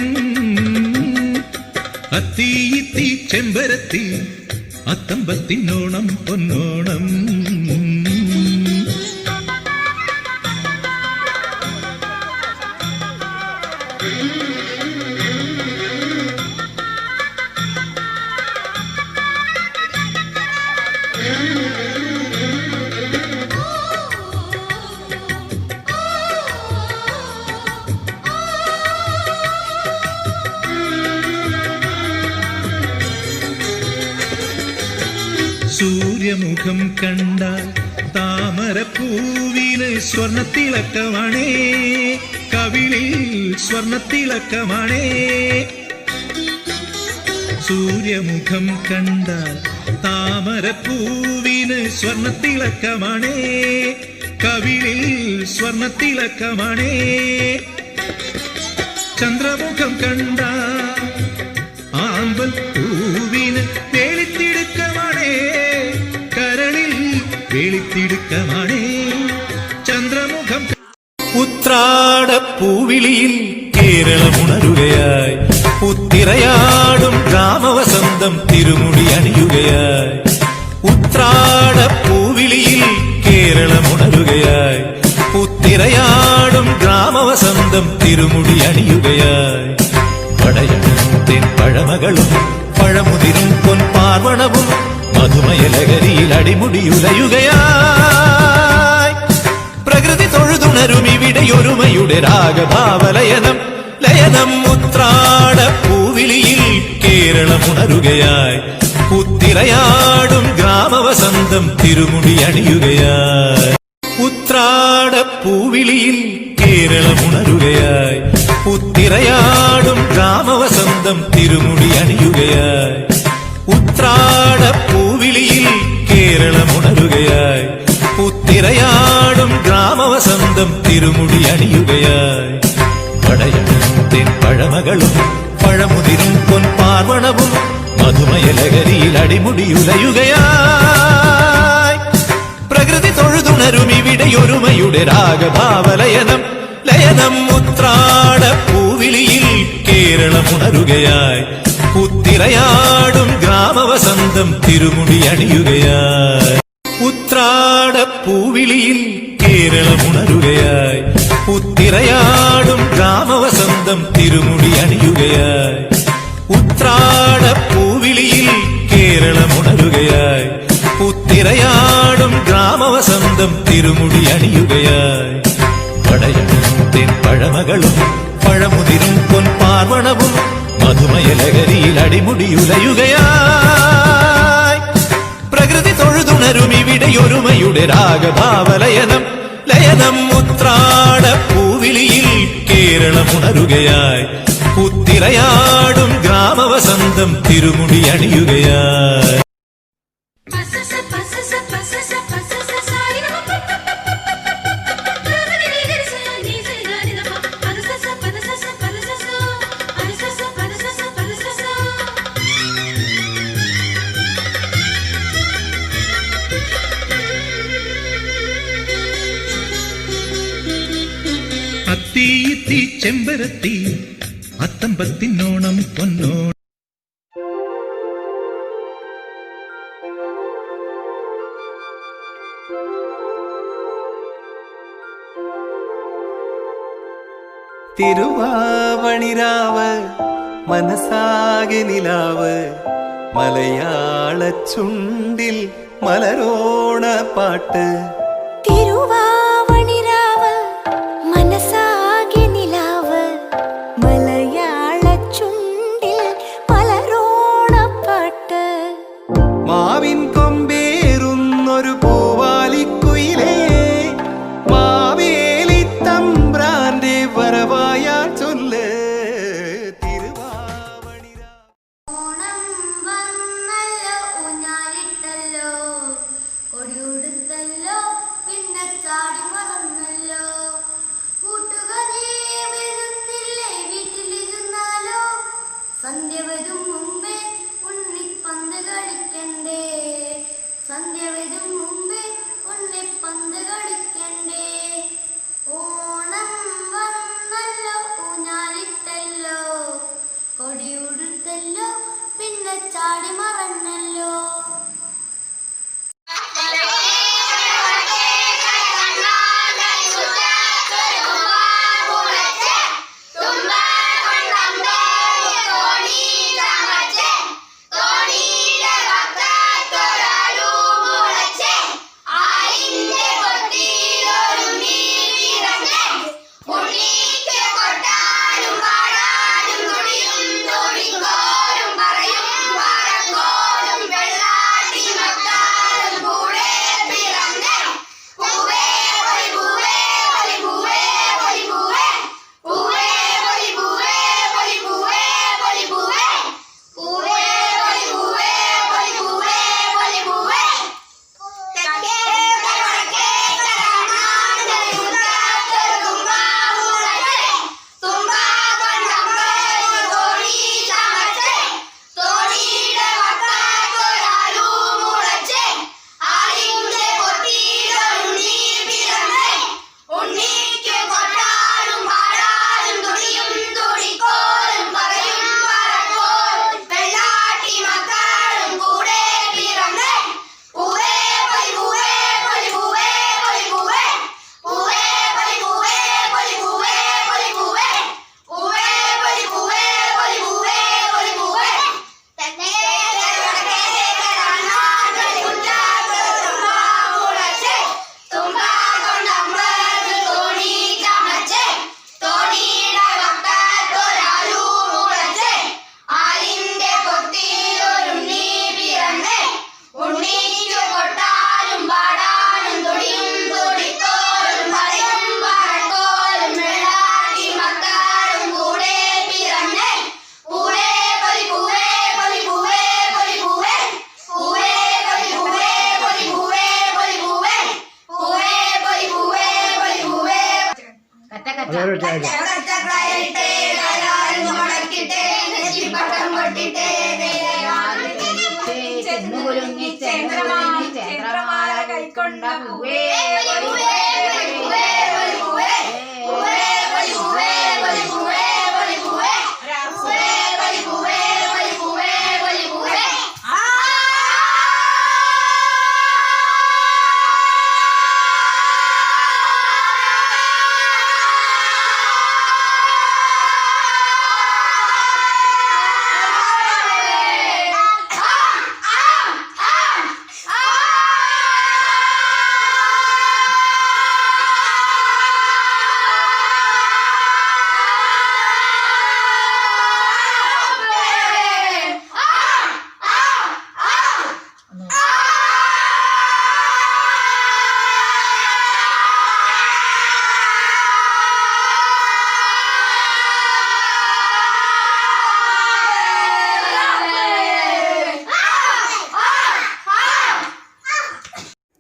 അത്തീത്തി ചെമ്പരത്തി അത്തമ്പത്തിനോണം പൊന്നോണം. സൂര്യമുഖം കണ്ടാൽ താമരപ്പൂവിന് സ്വർണത്തിളക്കമാണേ, കവിളിൽ സ്വർണത്തിളക്കമാണേ. സൂര്യമുഖം കണ്ടാൽ താമരപ്പൂവിന് സ്വർണത്തിളക്കമാണേ, കവിളിൽ സ്വർണത്തിളക്കമാണേ. ചന്ദ്രമുഖം കണ്ടാൽ ആമ്പൽ പൂവിന് വെളിത്തിടുക്കമാണേ, കരളിൽ വെളിത്തിടുക്കമാണേ. ചന്ദ്രമുഖം ഉത്രാടപ്പൂവിളിയിൽ കേരളമുണരുകയായി, ഉത്തിരയാടും ഗ്രാമവസന്തം തിരുമുടി അണിയുകയായി. ഉത്രാടപ്പൂവിളിയിൽ കേരളമുണരുകയായി, ഉത്തിരയാടും ഗ്രാമവസന്തം തിരുമുടി അണിയുകയായി. പടയത്തിൻ പഴമകളും പഴമുതിരും പൊൻപാർവണവും മധുമയലകരിയിൽ അടിമുടിയുലയുകയായി. പ്രകൃതി തൊഴുതുണരും ഇവിടെയൊരുമയുടെ രാഗഭാവലയനം ലയനം. ഉത്രാടപ്പൂവിളിയിൽ കേരളമുണരുകയായി, ഉത്തിരയാടും ഗ്രാമവസന്തം തിരുമുടി അണിയുകയായി. ഉത്രാടപ്പൂവിളിയിൽ കേരളമുണരുകയായി, ഉത്തിരയാടും ഗ്രാമവസന്തം തിരുമുടി അണിയുകയായി. ഉത്രാടപ്പൂവിളിയിൽ കേരളമുണരുകയായി, ഉത്തിരയാടും ഗ്രാമവസന്തം തിരുമുടി അണിയുകയായി. പടയത്തിൻ പഴമകളും പഴമുതിരും പൊൻപാർവണവും മധുമയലകരിയിൽ അടിമുടിയുലയുകയായി. പ്രകൃതി തൊഴുതുണരും ഇവിടെയൊരുമയുടെ രാഗഭാവലയനം ലയനം. ഉത്രാടപ്പൂവിളിയിൽ കേരളമുണരുകയായി, ഉത്തിരയാടും ഗ്രാമവസന്തം തിരുമുടി അണിയുകയായി. ഉത്രാടപ്പൂവിളിയിൽ കേരളമുണരുകയായി, ഉത്തിരയാടും ഗ്രാമവസന്തം തിരുമുടി അണിയുകയായി. ഉത്രാടപ്പൂവിളിയിൽ കേരളമുണരുകയായി, ഉത്തിരയാടും ഗ്രാമവസന്തം തിരുമുടി അണിയുകയായി. പടയത്തിൻ പഴമകളും പഴമുതിരും പൊൻപാർവണവും മധുമയലകരിയിൽ അടിമുടിയുലയുകയായി. പ്രകൃതി തൊഴുതുണരും ഇവിടെയൊരുമയുടെ രാഗഭാവലയനം ലയനം. ഉത്രാടപ്പൂവിളിയിൽ കേരളമുണരുകയായി, ഉത്തിരയാടും ഗ്രാമവസന്തം തിരുമുടി അണിയുകയായി. അത്തീത്തി ചെമ്പരത്തി അത്തമ്പത്തിനോണം പൊന്നോണം. തിരുവാവണിരാവ് മനസാകെ നിലാവ് മലയാള ചുണ്ടിൽ മലരോണ പാട്ട് തിരുവാവണിരാവ് മനസാകെ നിലാവ് മലയാള ചുണ്ടിൽ മലരോണപ്പാട്ട് മാവിൻ കൊമ്പേറുന്നൊരു പൂവാലിക്കുയിലേ മാവേലി തമ്പ്രാന്റെ വരവായ ചൊല്ല് തിരുവാവണിരാവ്. ഓണം വന്നല്ലോ ഊഞ്ഞാലിട്ടല്ലോ കൊടിയുടുത്തല്ലോ പിന്നെ ചാടി മറന്നല്ലോ കൂട്ടുകാരെ വരുന്നില്ലേ വീട്ടിലിരുന്നാലോ സന്ധ്യ വരും മുമ്പേ ഉണ്ണിപ്പന്ത് കളിക്കണ്ടേ സന്ധ്യ വരും മുമ്പേ ഉണ്ണിപ്പന്ത് കളിക്കണ്ടേ ഓണം വന്നല്ലോ ഊഞ്ഞാലിട്ടല്ലോ കൊടിയുടുത്തല്ലോ പിന്നെ ചാടി മറന്നല്ലോ ചന്ദ്രമാല കൈക്കൊണ്ട പൂവേ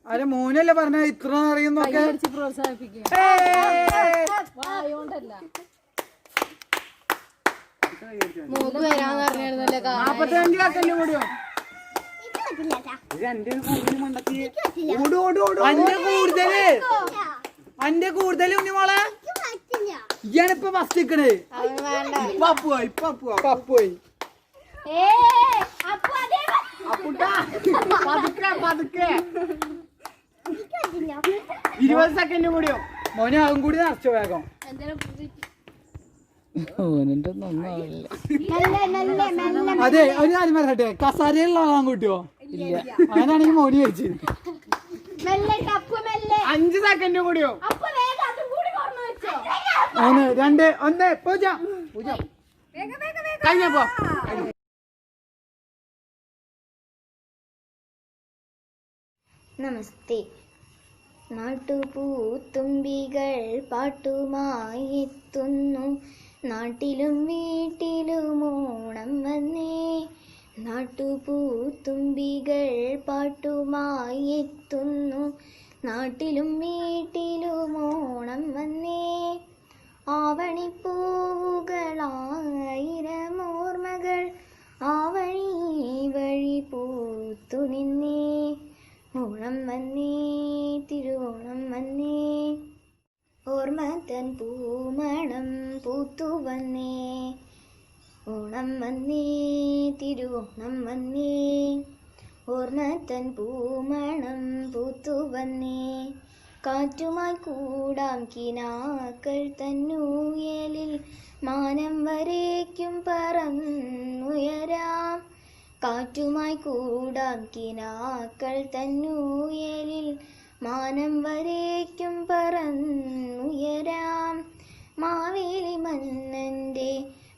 അരെ മോനല്ലേ പറഞ്ഞ ഇത്ര അറിയുന്നൊക്കെ പ്രോത്സാഹിപ്പിക്കുക അന്റെ കൂടുതൽ ഉണ്ണിമോളെ ഇയാണിപ്പൊ ഫസ്റ്റ് നിക്കണേ പപ്പോയി പതുക്കെ 20 സെക്കൻഡ് കൂടിയോ മോനെ അതും കൂടി നിറച്ചോ വേഗം അതെ ഒരു കാര്യം പറയട്ടെ, കസാരയുള്ള ആളാൻ കൂട്ടിയോ? അങ്ങനെയാണെങ്കിൽ മോനി വെച്ച് 5 സെക്കൻഡ് കൂടിയോ? 1 2 1 പൂജ പൂജ കഴിഞ്ഞപ്പോ. നമസ്തേ. നാട്ടുപൂത്തുമ്പികൾ പാട്ടുമായി എത്തുന്നു, നാട്ടിലും വീട്ടിലും ഓണം വന്നേ. നാട്ടുപൂത്തുമ്പികൾ പാട്ടുമായി എത്തുന്നു, നാട്ടിലും വീട്ടിലും ഓണം വന്നേ. ആവണിപ്പൂവുകളായിരം ഓർമ്മകൾ ആ വഴി വഴി പൂത്തു നിന്നേ. ഓണം വന്നേ, തിരുവോണം വന്നേ, ഓർമ്മ തൻ പൂമണം പൂത്തു വന്നേ. ഓണം വന്നേ, തിരുവോണം വന്നേ, ഓർമ്മ തൻ പൂമണം പൂത്തു വന്നേ. കാറ്റുമായി കൂടാം കിനാക്കൾ തന്നൂയലിൽ, മാനം വരേക്കും പറന്നുയരാം. കാറ്റുമായി കൂടാം കിനാക്കൾ തന്നൂയലിൽ, മാനം വരേക്കും പറന്നുയരാം. മാവേലി മന്നൻ്റെ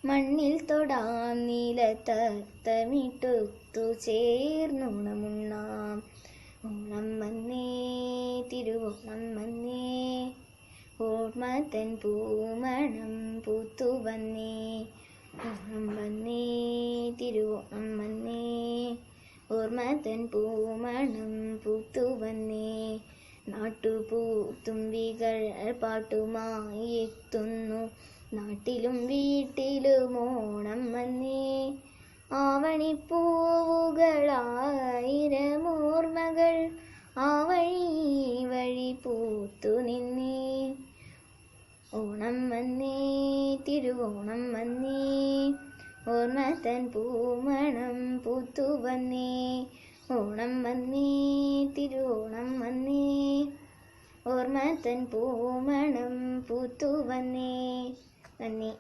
മണ്ണിൽ തൊടാം, നിലത്തത്തമിട്ടൊത്തു ചേർന്നുണമുണ്ണാം. ഓണം വന്നേ, തിരുവോണം വന്നേ, ഓർമ്മ തൻ പൂമണം പൂത്തു വന്നേ. ഓണം വന്നേ, തിരുവോണം വന്നേ, ഓർമ്മ തൻ പൂമണം പൂത്തു വന്നേ. നാട്ടുപൂത്തുമ്പികൾ പാട്ടുമായി എത്തുന്നു, നാട്ടിലും വീട്ടിലും ഓണം വന്നേ. ആവണിപ്പൂവുകളായിരം ഓർമ്മകൾ ആ വഴി വഴി പൂത്തു നിന്നേ. ഓണം വന്നേ, തിരുവോണം വന്നേ, ഓർമ്മ തൻ പൂമണം പൂത്തു വന്നേ. ഓണം വന്നേ, തിരുവോണം വന്നേ, ഓർമ്മ തൻ പൂമണം പൂത്തു വന്നേ. നന്ദി.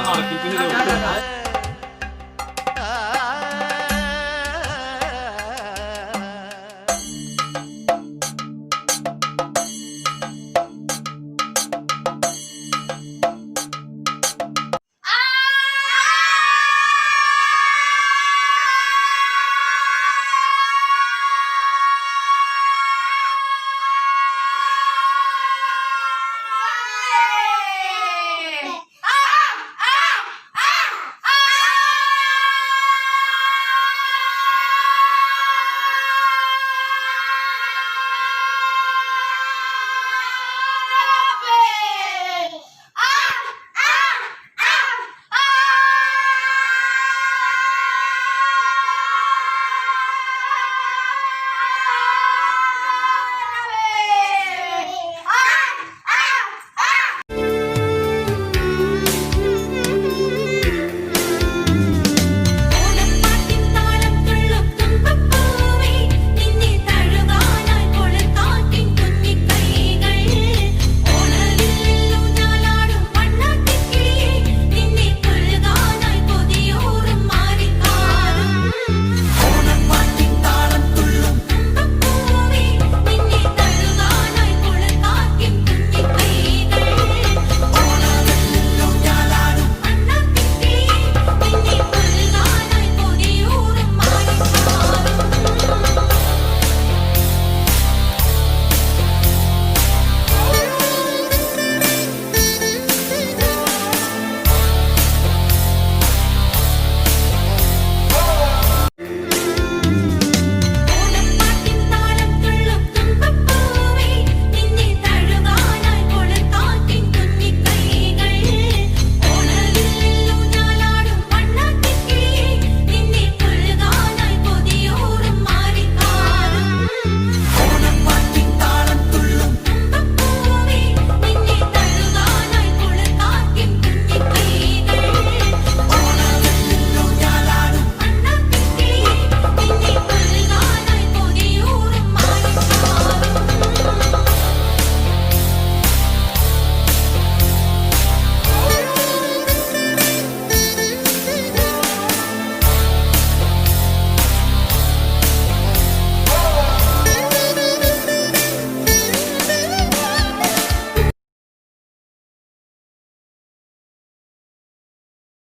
നടക്കില്ല